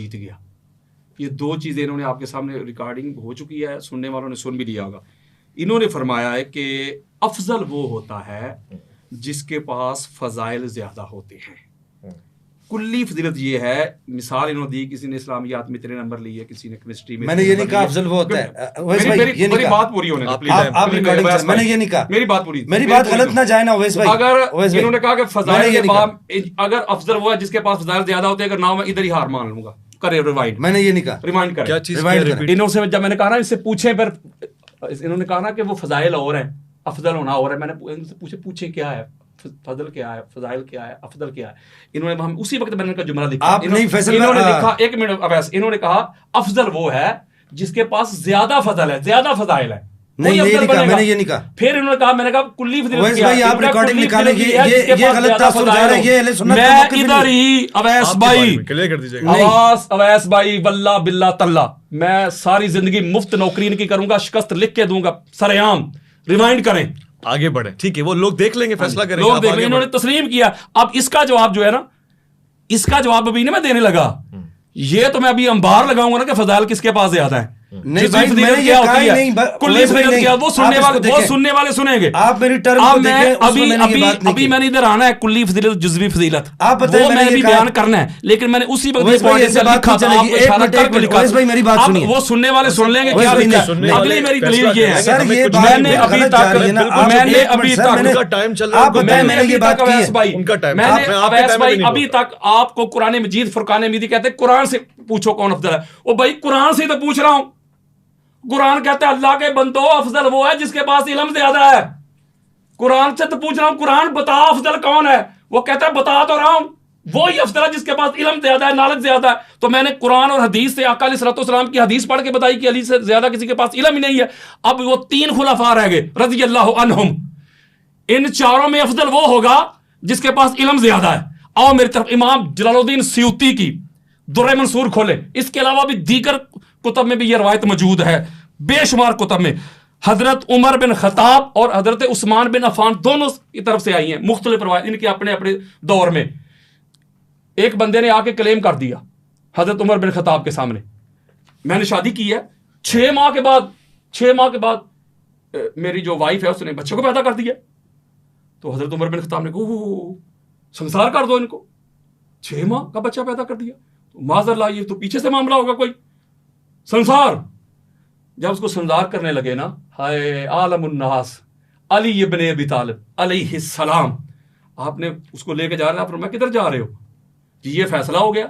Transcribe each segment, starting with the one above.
جیت گیا. یہ دو چیزیں انہوں نے آپ کے سامنے ریکارڈنگ ہو چکی ہے, سننے والوں نے سن بھی لیا ہوگا. انہوں نے فرمایا ہے کہ افضل وہ ہوتا ہے جس کے پاس فضائل زیادہ ہوتے ہیں. کلی فضیلت یہ ہے, مثال انہوں نے دی, کسی نے اسلامیات میں 3 نمبر لی ہے, کسی نے کیمسٹری میں. میں نے یہ نہیں کہا افضل وہ ہوتا ہے. میری بات پوری ہونے دو. میں نے یہ نہیں کہا, میری بات پوری, میری بات غلط نہ جائے نا اویس بھائی. اگر انہوں نے کہا کہ فضائل کے باب اگر افضل وہ ہے جس کے پاس فضائل زیادہ ہوتے ہیں, اگر نہ میں ادھر ہی ہار مان لوں گا. کرے ریوائنڈ. میں نے یہ نہیں کہا, ریمائنڈ کریں. کیا چیز انہوں سے جب میں نے کہا نا اس سے پوچھیں, پھر انہوں نے کہا نا کہ وہ فضائل اور ہیں, افضل ہونا اور ہے. میں نے ان سے پوچھیں کیا ہے فضل, کیا ہے فضائل, کیا ہے افضل, کیا ہے. انہوں نے ہم اسی وقت میں نے ان کا جملہ لکھا. آپ نہیں فیصل, انہوں نے لکھا, ایک منٹ اویس, انہوں نے کہا افضل وہ ہے جس کے پاس زیادہ فضل ہے, زیادہ فضائل ہے. نہیں یہ نہیں کہا, میں نے یہ نہیں کہا. پھر انہوں نے کہا, میں نے کہا کلی فضیلت کیا ہے. آپ ریکارڈنگ نکالیں گے, یہ غلط تاثر جا رہا ہے. یہ اہل سنت میں ادھر ہی اویس بھائی, کلیئر کر دیجیے. اویس بھائی واللہ باللہ تاللہ میں ساری زندگی مفت نوکری کی کروں گا, شکست لکھ کے دوں گا سر عام. ریمائنڈ کریں, آگے بڑھیں. ٹھیک ہے, وہ لوگ دیکھ لیں گے, فیصلہ کریں گے. لوگ دیکھ لیں گے. انہوں نے تسلیم کیا. اب اس کا جواب جو ہے نا, اس کا جواب ابھی نہیں میں دینے لگا. یہ تو میں ابھی انبار لگاؤں گا نا کہ فضائل کس کے پاس زیادہ ہے. نہیں بھائی, میں نے یہ کہا ہی نہیں. کلی فضیلت کیا, وہ سننے والے سنیں گے. آپ میری ٹرم کو دیکھیں, اس میں نے یہ بات نہیں کی. ابھی میں نے ادھر آنا ہے کلی فضیلت جزوی فضیلت, آپ بتائیں, وہ میں نے بھی بیان کرنا ہے, لیکن میں نے اسی وقت لکھا تھا, آپ کو اشارہ کر کے لکھا. میری بات سنیے, وہ سننے والے سن لیں گے کیا لکھا ہے. اگلی میری دلیل یہ ہے, سر یہ میں نے ابھی تک آپ کو قرآن مجید فرقان حمیدی کہتے ہیں قرآن سے پوچھو کون افضل ہے. وہ بھائی قرآن سے تو پوچھ رہا ہوں. قرآن کہتا ہے اللہ کے بندو افضل وہ ہے جس کے پاس علم زیادہ ہے. قرآن سے تو پوچھ رہا ہوں, قرآن بتا افضل کون ہے. وہ کہتا ہے بتا تو رہا ہوں, وہی افضل ہے جس کے پاس علم زیادہ ہے, نالج زیادہ ہے. تو میں نے قرآن اور حدیث سے آقا علیہ الصلوۃ والسلام کی حدیث پڑھ کے بتائی کہ علی سے زیادہ کسی کے پاس علم ہی نہیں ہے. اب وہ 3 خلفاء رہ گئے رضی اللہ عنہم, ان چاروں میں افضل وہ ہوگا جس کے پاس علم زیادہ ہے. آؤ میری طرف امام جلال الدین سیوطی کی در منصور کھولے. اس کے علاوہ بھی دیگر کتب میں بھی یہ روایت موجود ہے, بے شمار کتب میں. حضرت عمر بن خطاب اور حضرت عثمان بن عفان دونوں کی طرف سے آئی ہیں مختلف روایت ان کے اپنے اپنے دور میں. ایک بندے نے آ کے کلیم کر دیا حضرت عمر بن خطاب کے سامنے, میں نے شادی کی ہے, 6 ماہ کے بعد میری جو وائف ہے اس نے بچے کو پیدا کر دیا. تو حضرت عمر بن خطاب نے کہا سنسار کر دو ان کو, 6 ماہ کا بچہ پیدا کر دیا. معاذ اللہ, یہ تو پیچھے سے معاملہ ہوگا کوئی, سنسار. جب اس کو سنسار کرنے لگے نا, ہائے عالم الناس علی ابن ابی طالب علیہ السلام, آپ نے اس کو لے کے جا رہے, آپ فرمایا کدھر جا رہے ہو جی, یہ فیصلہ ہو گیا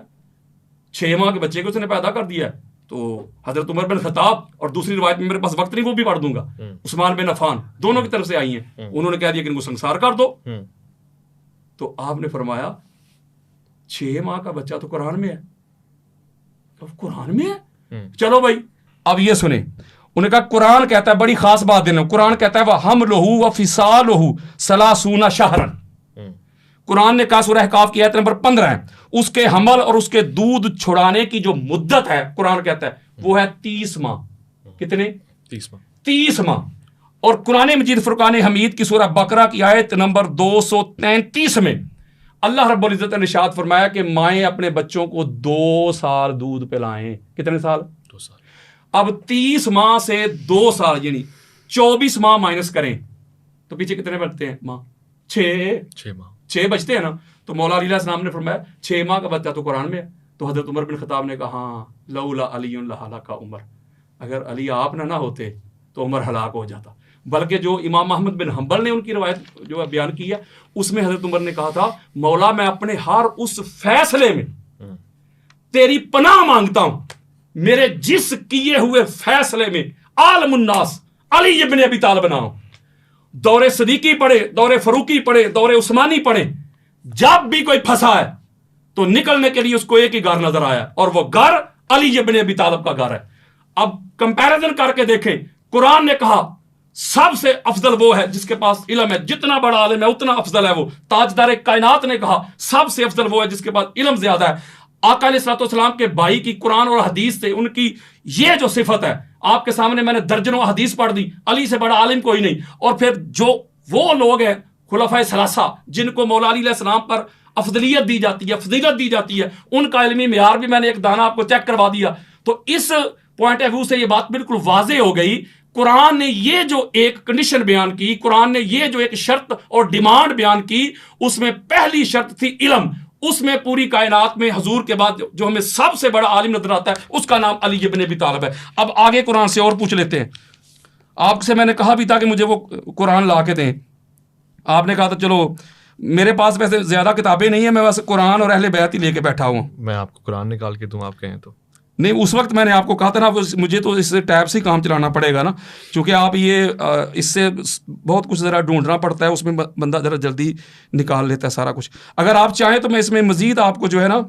6 ماہ کے بچے کو اس نے پیدا کر دیا ہے. تو حضرت عمر بن خطاب اور دوسری روایت میں میرے پاس وقت نہیں, وہ بھی پڑھ دوں گا, عثمان بن عفان دونوں کی طرف سے آئی ہیں, انہوں نے کہہ دیا کہ ان کو سنسار کر دو. تو آپ نے فرمایا 6 ماہ کا بچہ تو قرآن میں ہے. قرآن میں ہے, چلو بھائی اب یہ سنیں. انہوں نے کہا قرآن کہتا ہے, بڑی خاص بات دینا, قرآن کہتا ہے وَحَمْلُهُ وَفِصَالُهُ 30 شَهْرًا. قرآن نے کہا سورہ احقاف کی آیت نمبر 15 ہے, اس کے حمل اور اس کے دودھ چھڑانے کی جو مدت ہے قرآن کہتا ہے وہ ہے 30 ماہ. کتنے؟ 30 ماہ. اور قرآن مجید فرقان حمید کی سورہ بقرہ کی آیت نمبر 233 میں اللہ رب العزت نے ارشاد فرمایا کہ مائیں اپنے بچوں کو 2 سال دودھ پلائیں. کتنے سال؟ 2 سال. اب 30 ماہ سے 2 سال یعنی 24 ماہ مائنس کریں تو پیچھے کتنے بچتے ہیں ماہ؟ 6 ماہ 6 بچتے ہیں نا. تو مولا علیہ السلام نے فرمایا 6 ماہ کا بچہ تو قرآن میں ہے. تو حضرت عمر بن خطاب نے کہا ہاں لولا علی لہلک عمر, اگر علی آپ نہ ہوتے تو عمر ہلاک ہو جاتا. بلکہ جو امام احمد بن حنبل نے ان کی روایت جو بیان کی ہے اس میں حضرت عمر نے کہا تھا مولا میں اپنے ہر اس فیصلے میں تیری پناہ مانگتا ہوں, میرے جس کیے ہوئے فیصلے میں عالم الناس علی ابن ابی طالب نہ ہو. دور صدیقی پڑھے, دور فاروقی پڑھے, دور عثمانی پڑھے, جب بھی کوئی پھنسا ہے تو نکلنے کے لیے اس کو ایک ہی گھر نظر آیا اور وہ گھر علی ابن ابی طالب کا گھر ہے. اب کمپیریزن کر کے دیکھیں, قرآن نے کہا سب سے افضل وہ ہے جس کے پاس علم ہے, جتنا بڑا عالم ہے اتنا افضل ہے وہ. تاجدار کائنات نے کہا سب سے افضل وہ ہے جس کے پاس علم زیادہ ہے. آقا علیہ الصلوۃ والسلام کے بھائی کی قرآن اور حدیث سے ان کی یہ جو صفت ہے, آپ کے سامنے میں نے درجنوں حدیث پڑھ دی, علی سے بڑا عالم کوئی نہیں. اور پھر جو وہ لوگ ہیں خلفائے ثلاثہ جن کو مولا علی علیہ السلام پر افضلیت دی جاتی ہے, فضیلت دی جاتی ہے, ان کا علمی معیار بھی میں نے ایک دانہ آپ کو چیک کروا دیا. تو اس پوائنٹ آف ویو سے یہ بات بالکل واضح ہو گئی. قرآن نے یہ جو ایک کنڈیشن بیان کی, قرآن نے یہ جو ایک شرط اور ڈیمانڈ بیان کی, اس میں پہلی شرط تھی علم. اس میں پوری کائنات میں حضور کے بعد جو ہمیں سب سے بڑا عالم نظر آتا ہے اس کا نام علی ابن ابی طالب ہے. اب آگے قرآن سے اور پوچھ لیتے ہیں. آپ سے میں نے کہا بھی تھا کہ مجھے وہ قرآن لا کے دیں. آپ نے کہا تھا چلو میرے پاس ویسے زیادہ کتابیں نہیں ہیں, میں ویسے قرآن اور اہل بیت ہی لے کے بیٹھا ہوں. میں آپ کو قرآن نکال کے دوں آپ کہیں تو نہیں, اس وقت میں نے آپ کو کہا تھا نا مجھے تو اس ٹیب سے کام چلانا پڑے گا نا, چونکہ آپ یہ اس سے بہت کچھ ذرا ڈھونڈنا پڑتا ہے, اس میں بندہ ذرا جلدی نکال لیتا ہے سارا کچھ. اگر آپ چاہیں تو میں اس میں مزید آپ کو جو ہے نا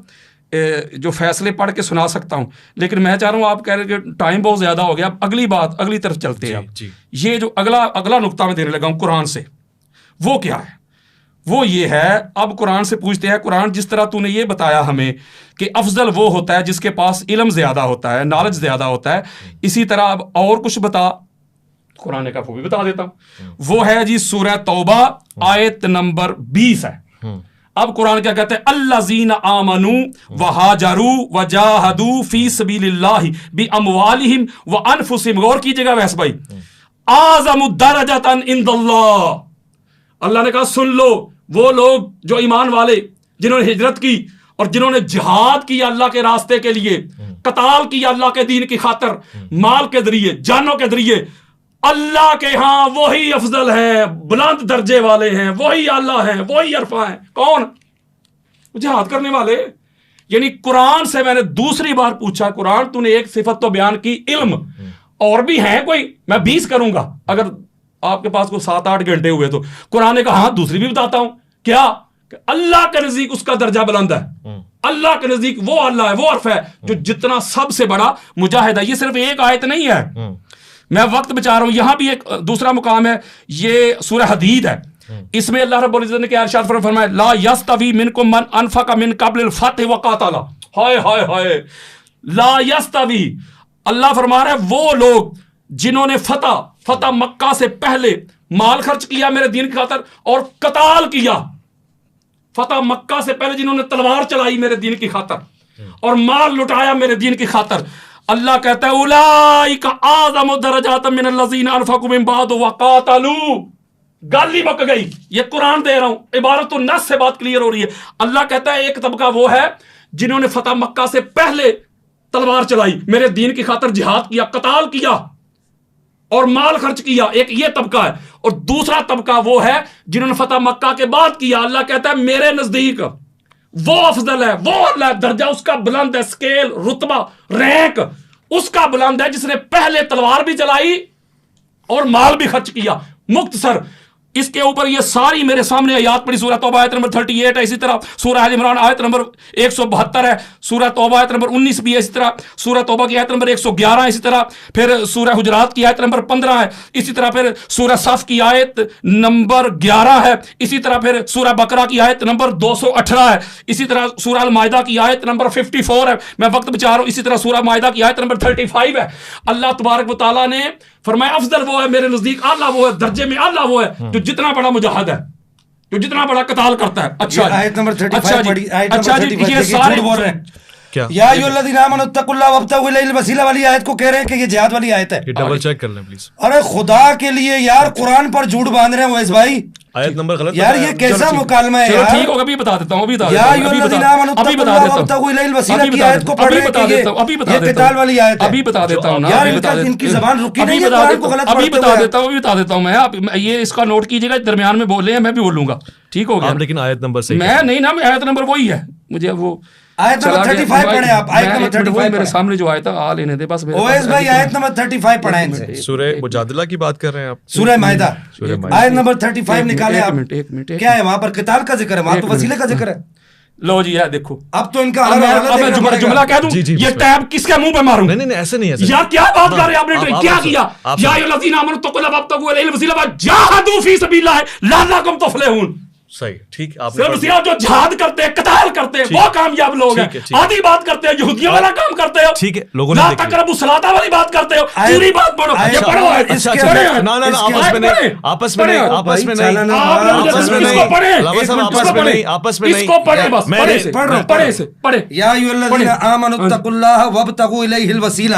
جو فیصلے پڑھ کے سنا سکتا ہوں, لیکن میں چاہ رہا ہوں آپ کہہ رہے کہ ٹائم بہت زیادہ ہو گیا. اب اگلی بات, اگلی طرف چلتے ہیں. یہ جو اگلا نقطہ میں دینے لگا ہوں قرآن سے, وہ کیا ہے؟ وہ یہ ہے, اب قرآن سے پوچھتے ہیں, قرآن جس طرح تو نے یہ بتایا ہمیں کہ افضل وہ ہوتا ہے جس کے پاس علم زیادہ ہوتا ہے, نالج زیادہ ہوتا ہے, اسی طرح اب اور کچھ بتا. قرآن کا وہ بھی بتا دیتا ہوں. وہ ہے جی سورہ توبہ آیت نمبر 20 ہے. اب قرآن کیا کہتے ہیں؟ الذین آمنوا وہاجروا وجاہدوا فی سبیل اللہ باموالہم وانفسہم. غور کیجئے گا ویس بھائی, اعظم درجۃ عند اللہ. اللہ نے کہا سن لو, وہ لوگ جو ایمان والے جنہوں نے ہجرت کی اور جنہوں نے جہاد کیا اللہ کے راستے کے لیے, قتال کیا اللہ کے دین کی خاطر, مال کے ذریعے, جانوں کے ذریعے, اللہ کے ہاں وہی افضل ہیں, بلند درجے والے ہیں, وہی اللہ ہیں, وہی عرفہ ہیں. کون؟ جہاد کرنے والے. یعنی قرآن سے میں نے دوسری بار پوچھا, قرآن تو نے ایک صفت تو بیان کی علم, اور بھی ہیں کوئی؟ میں 20 کروں گا اگر آپ کے پاس کوئی 7-8 گھنٹے ہوئے تو. قرآن نے کہا ہاں دوسری بھی بتاتا ہوں. کیا؟ کہ اللہ کے نزدیک اس کا درجہ بلند ہے. اللہ کے نزدیک وہ اللہ ہے, وہ عرف ہے جو جتنا سب سے بڑا مجاہد ہے. یہ صرف ایک آیت نہیں ہے, میں وقت بچا رہا ہوں. یہاں بھی ایک دوسرا مقام ہے, یہ سورہ حدید ہے. اس میں اللہ رب العزت نے کیا ارشاد فرمایا؟ لا یستوی منکم من انفق من قبل الفتح وقاتل. ہائے ہائے ہائے, لا یستوی. اللہ فرما رہا ہے وہ لوگ جنہوں نے فتح مکہ سے پہلے مال خرچ کیا میرے دین کی خاطر اور قتال کیا. فتح مکہ سے پہلے جنہوں نے تلوار چلائی میرے دین کی خاطر اور مال لٹایا میرے دین کی خاطر, اللہ کہتا ہے اولئک اعظم درجات من الذین انفقوا من بعد وقاتلوا. گل ہی مک گئی. یہ قرآن دے رہا ہوں, عبارت النص سے بات کلیئر ہو رہی ہے. اللہ کہتا ہے ایک طبقہ وہ ہے جنہوں نے فتح مکہ سے پہلے تلوار چلائی, میرے دین کی خاطر جہاد کیا, قتال کیا اور مال خرچ کیا. ایک یہ طبقہ ہے. اور دوسرا طبقہ وہ ہے جنہوں نے فتح مکہ کے بعد کیا. اللہ کہتا ہے میرے نزدیک وہ افضل ہے, وہ اللہ درجہ اس کا بلند ہے, سکیل, رتبہ, رینک اس کا بلند ہے جس نے پہلے تلوار بھی چلائی اور مال بھی خرچ کیا. مختصر اس کے اوپر یہ ساری میرے سامنے آیات پڑھی. سورہ توبہ آیت نمبر 38 ہے, اسی طرح سورہ آل عمران آیت نمبر 172 ہے, سورہ توبہ آیت نمبر 19 بھی ہے, اسی طرح سورہ توبہ کی آیت نمبر 111 ہے, اسی طرح پھر سورہ حجرات کی آیت نمبر 15 ہے, اسی طرح پھر سورہ صف کی آیت نمبر 11 ہے, اسی طرح پھر سورہ بقرہ کی آیت نمبر 218 ہے, اسی طرح سورہ المائدہ کی آیت نمبر 54 ہے. میں وقت بچا رہا ہوں. اسی طرح سورہ مائدہ کی آیت نمبر 35 ہے. اللہ تبارک و تعالیٰ نے فرمایا افضل وہ ہے میرے نزدیک, اللہ وہ ہے درجے میں, اللہ وہ ہے جو جتنا بڑا مجاہد ہے, جو جتنا بڑا قتال کرتا ہے. اچھا آیت نمبر 35 پڑھی, آیت اچھا نمبر جی, 35 یہ سارے بول رہے ہیں. کیا یا ایھا الذین آمنوا اتقوا اللہ وابتغوا الیہ الوسیلہ والی آیت کو کہہ رہے ہیں کہ یہ جہاد والی آیت ہے. یہ ڈبل چیک کر لیں پلیز. ارے خدا کے لیے یار, قرآن پر جھوٹ باندھ رہے ہیں ویس بھائی. آیت نمبر غلط یار یہ کیسا مکالمہ ہے چلو یار. ٹھیک ہوگا, ابھی بتا دیتا ہوں, ابھی بتا یا ایھا دیتا الذین ہوں, آمنوا ابھی اتقوا بتا اللہ دیتا ہوں, وابتغوا الیہ الوسیلہ کی آیت کو پڑھ ابھی رہے بتا ہیں کہ دیتا ہوں, ابھی بتا یہ دیتا قتال والی آیت ہے. ابھی بتا دیتا ہوں نا, یار ابھی بتا ان کی زبان رکی نہیں ہے, ابھی قرآن کو غلط ابھی پڑھتے بتا ہوئے. دیتا ہوں, ابھی بتا دیتا ہوں میں. آپ یہ اس کا نوٹ کیجیے گا, درمیان میں بول رہے ہیں میں بھی بولوں گا, ٹھیک ہو گیا. لیکن آیت نمبر صحیح میں نہیں نا, آیت نمبر وہی ہے, مجھے وہ آیت نمبر 35 پڑھیں آپ. آیت نمبر 35 میرے سامنے جو آیت آ لینے دے بس. اویس بھائی آیت نمبر 35 پڑھیں ان سے. سورہ مجادلہ کی بات کر رہے ہیں آپ. سورہ مائدہ آیت نمبر 35 نکالیں آپ. کیا ہے وہاں پر قتال کا ذکر ہے, وہاں تو وسیلے کا ذکر ہے. لو جی یہ دیکھو, اب تو ان کا جملہ کہہ دوں, یہ ٹیب کس کے منہ پہ ماروں؟ نہیں ایسے نہیں ہے یار, کیا بات کر رہے ہیں آپ نے, کیا کیا؟ یا ایھا الذین آمنوا اتقوا اللہ وابتغوا الیہ الوسیلہ وجاہدوا فی سبیل اللہ لعلکم تفلحون. صحیح, ٹھیک. آپ جو جہاد کرتے ہیں, قتال کرتے ہیں, وہ کامیاب لوگ ہیں. آدھی بات کرتے ہیں, یہودیوں والا کام کرتے ہیں ٹھیک ہے لوگوں نے لا تقربوا الصلاۃ والی بات کرتے ہو, پوری بات پڑھو. یہ پڑھو آپس میں نہیں پڑھے. یا ایھا الذین آمنوا اتقوا اللہ وابتغوا الیہ الوسیلہ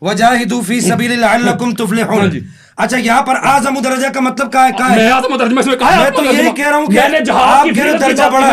وجاہدوا فی سبیلہ لعلکم تفلحون. اچھا یہاں پر اعظم درجہ کا مطلب کیا ہے؟ میں اعظم درجہ میں کہا میں تو یہی کہہ رہا ہوں کہ میں نے جہاد کی درجہ بڑا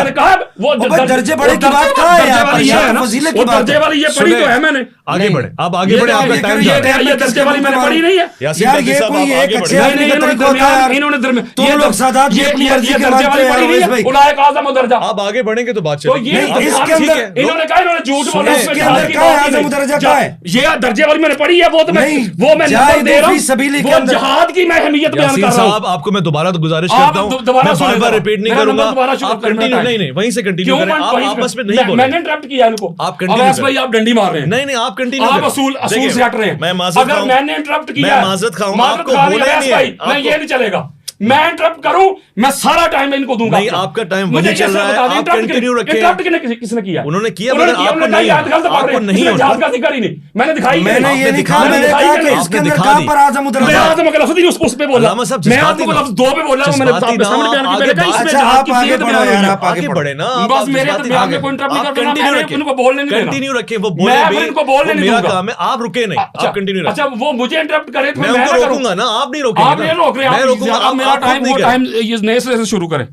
وہ درجے بڑے کی بات کہاں ہے یہاں پر؟ فضیلے کی بات درجے والی یہ پڑھی تو ہے میں نے. آگے بڑھے آپ آگے بڑھے, آپ کا ٹائم جا رہا ہے. یہ درجے والی میں نے پڑھی نہیں ہے یار. یہ کوئی ایک اچھے آدمی کا طریقہ ہوتا ہے یار. تم لوگ سادات یہ درجے والی پڑھی نہیں ہے. اولئک اعظم درجہ. آپ آگے بڑھیں گے تو بات تو چلے گی. یہ اس کے اندر انہوں نے کہا انہوں نے جھوٹ بولا. اس کے اندر کیا ہے اعظم درجہ کیا ہے؟ یہ درجے والی میں نے پڑھی ہے. وہ تو میں نمبر دے رہا ہوں. وہ جہاد کی میں اہمیت بیان کر رہا ہوں. صاحب آپ کو میں دوبارہ تو گزارش کرتا ہوں, میں بار بار ریپیٹ نہیں کروں گا. آپ کنٹینیو نہیں وہیں سے کنٹینیو کریں. آپ آپس میں نہیں بولیں. میں نے انٹرپٹ کیا ان کو. آپ کنٹینیو کریں. آپ ڈنڈی مار رہے ہیں. نہیں آپ کنٹینیو آپ کریں. اصول سے ہٹ رہے ہیں. میں معذرت اگر میں نے انٹرپٹ کیا میں معذرت خواہوں, آپ کو بولے نہیں ہے. میں یہ نہیں چلے گا. میں انٹرپٹ کروں, میں سارا ٹائم ان کو دوں گا. نہیں آپ کا ٹائم وہی چل رہا ہے, آپ کنٹینیو رکھیں. انٹرپٹ کس نے کیا؟ انہوں نے کیا مگر آپ کو نہیں, آپ کو نہیں ہونا. جہاد کا ذکر ہی نہیں میں نے دکھائی. میں نے یہ نہیں کہا, میں نے کہا کہ اس کے اندر کہاں پر اعظم درجہ. میں اعظم کا لفظ نہیں اس پہ بولا. میں اعظم کا لفظ 2 پہ بولا. میں نے آپ کے سامنے بیان کی. میں نے کہا اس میں جہاد کی فضیلت بیان ہوئی ہے. آپ آگے بڑھیں نا. بس میرے بیان میں کوئی انٹرپٹ نہیں کرنا. میں ان کو بولنے نہیں دینا. کنٹینیو رکھیں. وہ بولے بھی ان کو بولنے نہیں میرا کام ہے, آپ رکے نہیں, آپ کنٹینیو رکھیں. اچھا وہ مجھے انٹرپٹ کرے تو میں ان کو روکوں گا نا, آپ نہیں روکیں گے. آپ نہیں روک رہے. میں روکوں گا. اب میرا ٹائم وہ ٹائم نئے سرے سے شروع کریں.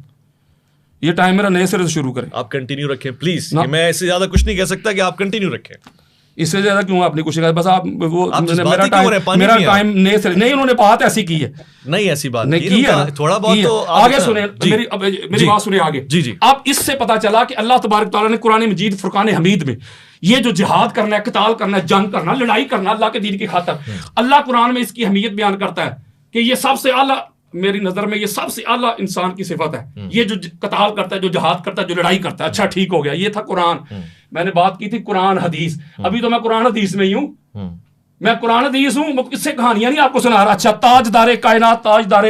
یہ ٹائم میرا نئے سرے سے شروع کریں. آپ کنٹینیو رکھیں پلیز. میں اس سے زیادہ کچھ نہیں کہہ سکتا کہ آپ کنٹینیو رکھیں. اس سے زیادہ کیوں آپ نے کچھ کہا؟ بس آپ وہ میرا ٹائم نئے سرے نہیں. انہوں نے بات ایسی کی ہے. نہیں ایسی بات نہیں کی ہے. تھوڑا بہت تو آگے سنیں, میری بات سنیں آگے. جی اب اس سے پتا چلا کہ اللہ تبارک تعالیٰ نے قرآن مجید فرقان حمید میں یہ جو جہاد کرنا ہے, قتال کرنا ہے, جنگ کرنا, لڑائی کرنا اللہ کے دین کی خاطر, اللہ قرآن میں اس کی اہمیت بیان کرتا ہے کہ یہ سب سے اعلیٰ, میری نظر میں یہ سب سے اعلیٰ انسان کی صفت ہے. یہ جو قتال کرتا ہے, جو جہاد کرتا ہے, جو لڑائی کرتا ہے. اچھا ٹھیک ہو گیا, یہ تھا قرآن. میں نے بات کی تھی قرآن حدیث. ابھی تو میں قرآن حدیث میں ہی ہوں. میں قرآن حدیث ہوں, اس سے کہانیاں نہیں آپ کو سنا رہا. اچھا تاجدار کائنات, تاجدار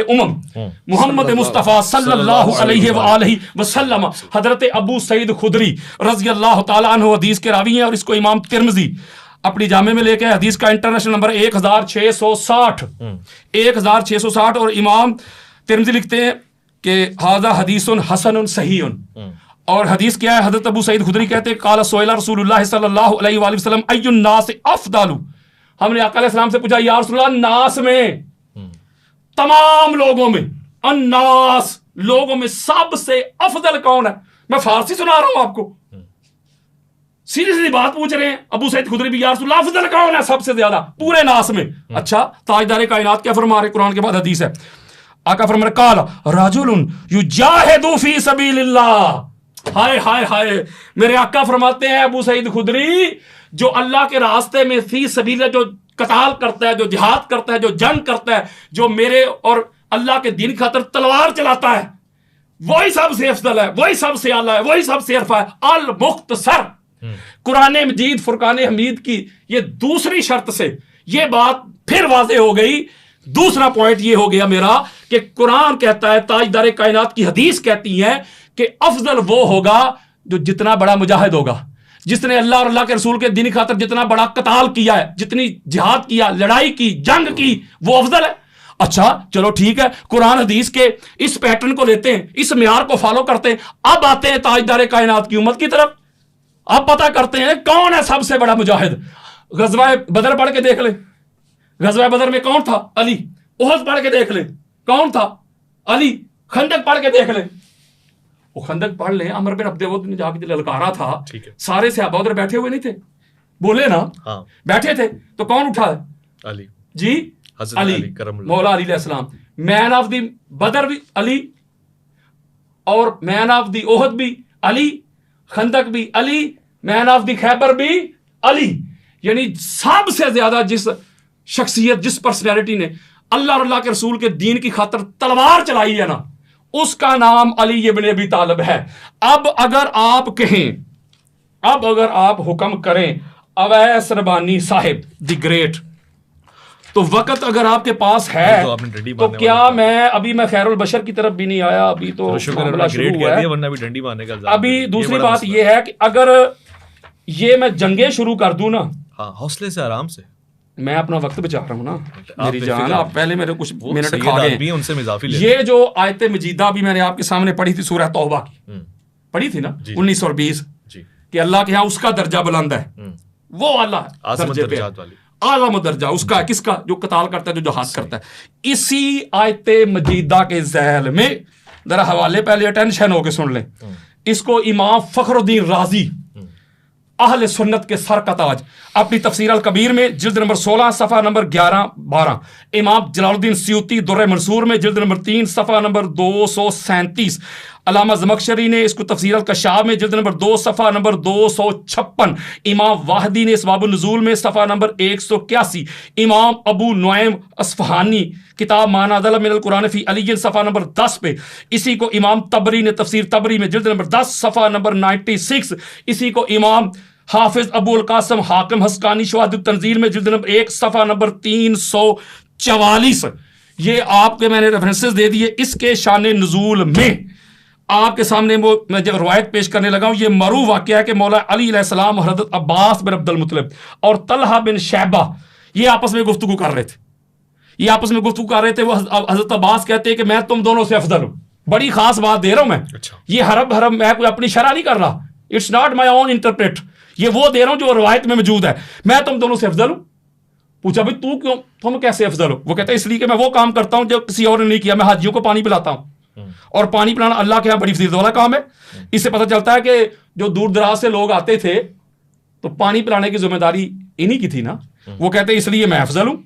محمد مصطفیٰ صلی اللہ علیہ وآلہ وسلم حضرت ابو سعید خدری رضی اللہ تعالیٰ عنہ حدیث کے راوی ہیں, اور اس کو امام ترمذی اپنی جامع میں لے کے حدیث کا انٹرنیشنل نمبر 1660 1660. اور امام ترمذی لکھتے ہیں کہ ھذا حدیث حسن صحیح. اور حدیث کیا ہے؟ حضرت ابو سعید خدری کہتے ہیں قال سئل رسول اللہ صلی اللہ علیہ وآلہ وسلم ای الناس افضل. ہم نے آقا علیہ السلام سے پوچھا یا رسول اللہ, ناس میں, تمام لوگوں میں, الناس لوگوں میں سب سے افضل کون ہے؟ میں فارسی سنا رہا ہوں آپ کو, سیدھی سیدھی بات پوچھ رہے ہیں. ابو سعید خدری بھی یا رسول اللہ افضل کون ہے سب سے زیادہ پورے ناس میں؟ اچھا تاجدار کائنات کیا فرما رہے؟ قرآن کے بعد حدیث ہے. آقا فرما رہے قال رجل یجاہد فی سبیل اللہ. ہائے ہائے ہائے, میرے آقا فرماتے ہیں ابو سعید خدری, جو اللہ کے راستے میں فی سبیل, جو قتال کرتا ہے, جو جہاد کرتا ہے, جو جنگ کرتا ہے, جو میرے اور اللہ کے دین خاطر تلوار چلاتا ہے, وہی سب سے افضل ہے, وہی سب سے اعلیٰ ہے, وہی سب سے عرفہ ہے. المختصر قرآن مجید فرقان حمید کی یہ دوسری شرط سے یہ بات پھر واضح ہو گئی. دوسرا پوائنٹ یہ ہو گیا میرا کہ قرآن کہتا ہے, تاجدار کائنات کی حدیث کہتی ہے کہ افضل وہ ہوگا جو جتنا بڑا مجاہد ہوگا, جس نے اللہ اور اللہ کے رسول کے دین خاطر جتنا بڑا قتال کیا ہے, جتنی جہاد کیا, لڑائی کی, جنگ کی, وہ افضل ہے. اچھا چلو ٹھیک ہے, قرآن حدیث کے اس پیٹرن کو لیتے ہیں, اس معیار کو فالو کرتے ہیں. اب آتے ہیں تاجدار کائنات کی امت کی طرف. اب پتہ کرتے ہیں کون ہے سب سے بڑا مجاہد. غزوہ بدر پڑھ کے دیکھ لیں, غزوہ بدر میں کون تھا؟ علی. احد پڑھ کے دیکھ لیں, کون تھا؟ علی. خندق پڑھ کے دیکھ لیں, وہ خندق پڑھ لیں, عمر بن عبد الود نے جا کے للکارا تھا, سارے صحابہ ادھر بیٹھے ہوئے نہیں تھے, بولے نا, بیٹھے تھے, تو کون اٹھا ہے؟ علی. جی علی, مولا علی علیہ السلام. مین آف دی بدر بھی علی, اور مین آف دی احد بھی علی, خندق بھی علی, مین آف دی خیبر بھی علی. یعنی سب سے زیادہ جس شخصیت, جس پرسنالٹی نے اللہ اور اللہ کے رسول کے دین کی خاطر تلوار چلائی ہے نا, اس کا نام علی ابن ابی طالب ہے. اب اگر آپ کہیں, اب اگر آپ حکم کریں اویس ربانی صاحب دی گریٹ, تو وقت اگر آپ کے پاس ہے تو کیا میں خیر البشر کی طرف بھی نہیں آیا, ابھی تو معاملہ شروع ہوا ہے. ابھی دوسری بات یہ ہے کہ اگر یہ میں جنگیں شروع کر دوں نا, ہاں حوصلے سے آرام سے. میں اپنا وقت بچا رہا ہوں نا میری جان, آپ پہلے میرے کچھ منٹ کھا گئے. ان سے اضافی یہ جو آیت مجیدہ بھی میں نے آپ کے سامنے پڑھی تھی سورہ توبہ کی, پڑھی تھی نا 19 اور 20, کہ اللہ کے ہاں اس کا درجہ بلند ہے, وہ اللہ درجے پہ اعلیٰ درجہ اس کا, کس کا, جو قتال کرتا ہے, جو جہاد کرتا ہے. اسی آیت مجیدہ کے ذیل میں ذرا حوالے پہلے اٹینشن ہو کے سن لیں, اس کو امام فخر الدین رازی اہل سنت کے سر کا تاج اپنی تفسیر الکبیر میں جلد نمبر 16 صفحہ نمبر 11-12, امام جلال الدین سیوطی درہ منصور میں جلد نمبر 3 صفحہ نمبر 237, علامہ زمخشری نے اس کو تفسیر الکشاف میں جلد نمبر 2 صفحہ نمبر 256, امام واحدی نے اسباب النزول میں صفحہ نمبر 181, امام ابو نعیم اصفہانی کتاب ما نزل من القرآن فی علی صفحہ نمبر 10 پہ, اسی کو امام طبری نے تفسیر طبری میں جلد نمبر 10 صفحہ نمبر 96, اسی کو امام حافظ ابو القاسم حاکم حسقانی شواہد التنزیل میں جلد نمبر 1 صفحہ نمبر 344. یہ آپ کے میں نے ریفرنسز دے دیے. اس کے شان نزول میں آپ کے سامنے وہ میں جب روایت پیش کرنے لگا ہوں, یہ مروی واقعہ ہے کہ مولا علی علیہ السلام اور حضرت عباس بن عبد المطلب اور طلحہ بن شیبہ یہ آپس میں گفتگو کر رہے تھے. وہ حضرت عباس کہتے ہیں کہ میں تم دونوں سے افضل ہوں. بڑی خاص بات دے رہا ہوں میں, یہ حرم میں کوئی اپنی شرح نہیں کر رہا, it's not my own interpret, یہ وہ دے رہا ہوں جو روایت میں موجود ہے. میں تم دونوں سے افضل ہوں. پوچھا بھائی تم کیسے افضل ہو؟ وہ کہتا ہے اس لیے کہ میں وہ کام کرتا ہوں جو کسی اور نے نہیں کیا. میں حاجیوں کو پانی پلاتا ہوں, اور پانی پلانا اللہ کے یہاں بڑی فضیلت والا کام ہے. اس سے پتہ چلتا ہے کہ جو دور دراز سے لوگ آتے تھے تو پانی پلانے کی ذمہ داری انہی کی تھی نا. وہ کہتے ہیں اس لیے میں افضل ہوں.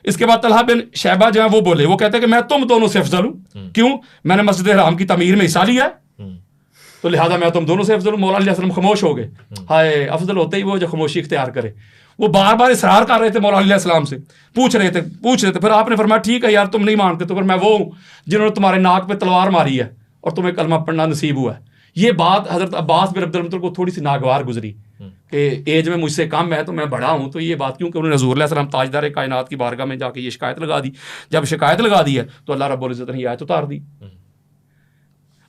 اس کے بعد طلحہ بن شیبہ جو ہے وہ بولے, وہ کہتے ہیں کہ میں تم دونوں سے افضل ہوں. کیوں؟ میں نے مسجد حرام کی تعمیر میں حصہ لیا ہے, تو لہٰذا میں تم دونوں سے افضل ہوں. مولا علیہ السلام خاموش ہو گئے. ہائے, افضل ہوتے ہی وہ جو خاموشی اختیار کرے. وہ بار بار اصرار کر رہے تھے مولا علیہ السلام سے, پوچھ رہے تھے. پھر آپ نے فرمایا ٹھیک ہے یار تم نہیں مانتے تو پھر میں وہ ہوں جنہوں نے تمہارے ناک پہ تلوار ماری ہے اور تمہیں کلمہ پڑھنا نصیب ہوا ہے. یہ بات حضرت عباس بن عبد المطلب کو تھوڑی سی ناگوار گزری کہ ایج میں مجھ سے کم ہے تو میں بڑا ہوں. تو یہ بات کیونکہ انہوں نے حضور علیہ السلام تاجدار کائنات کی بارگاہ میں جا کے یہ شکایت لگا دی. جب شکایت لگا دی ہے تو اللہ رب العزت نے یہ آیت اتار دی.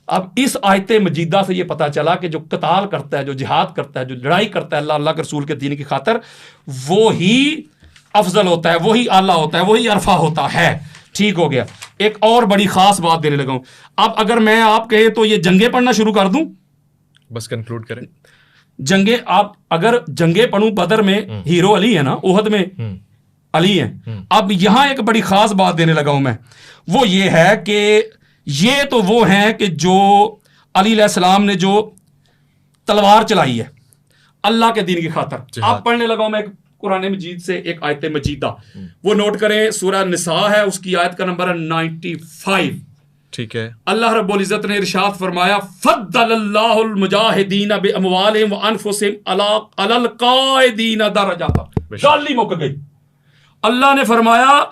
اب اس آیت مجیدہ سے یہ پتہ چلا کہ جو قتال کرتا ہے, جو جہاد کرتا ہے, جو لڑائی کرتا ہے اللہ کے رسول کے دین کی خاطر, وہی افضل ہوتا ہے, وہی اعلیٰ ہوتا ہے, وہی عرفہ ہوتا ہے. ٹھیک ہو گیا. ایک اور بڑی خاص بات دینے لگا ہوں. اب اگر میں آپ کہیں تو یہ جنگیں پڑھنا شروع کر دوں, بس کنکلوڈ کریں. جنگیں, آپ اگر جنگیں پڑھوں, بدر میں ہیرو علی ہے نا, احد میں علی ہے. اب یہاں ایک بڑی خاص بات دینے لگا ہوں میں, وہ یہ ہے کہ یہ تو وہ ہیں کہ جو علی علیہ السلام نے جو تلوار چلائی ہے اللہ کے دین کی خاطر. آپ پڑھنے لگا ہوں میں قرآن مجید سے ایک آیت مجیدہ, وہ نوٹ کریں, سورہ نساء ہے, اس کی آیت کا نمبر ہے 95. ٹھیک ہے. اللہ رب العزت نے ارشاد فرمایا فضل اللہ المجاہدین باموالہم وانفسہم علی القاعدین درجات. گالی مک گئی. اللہ نے فرمایا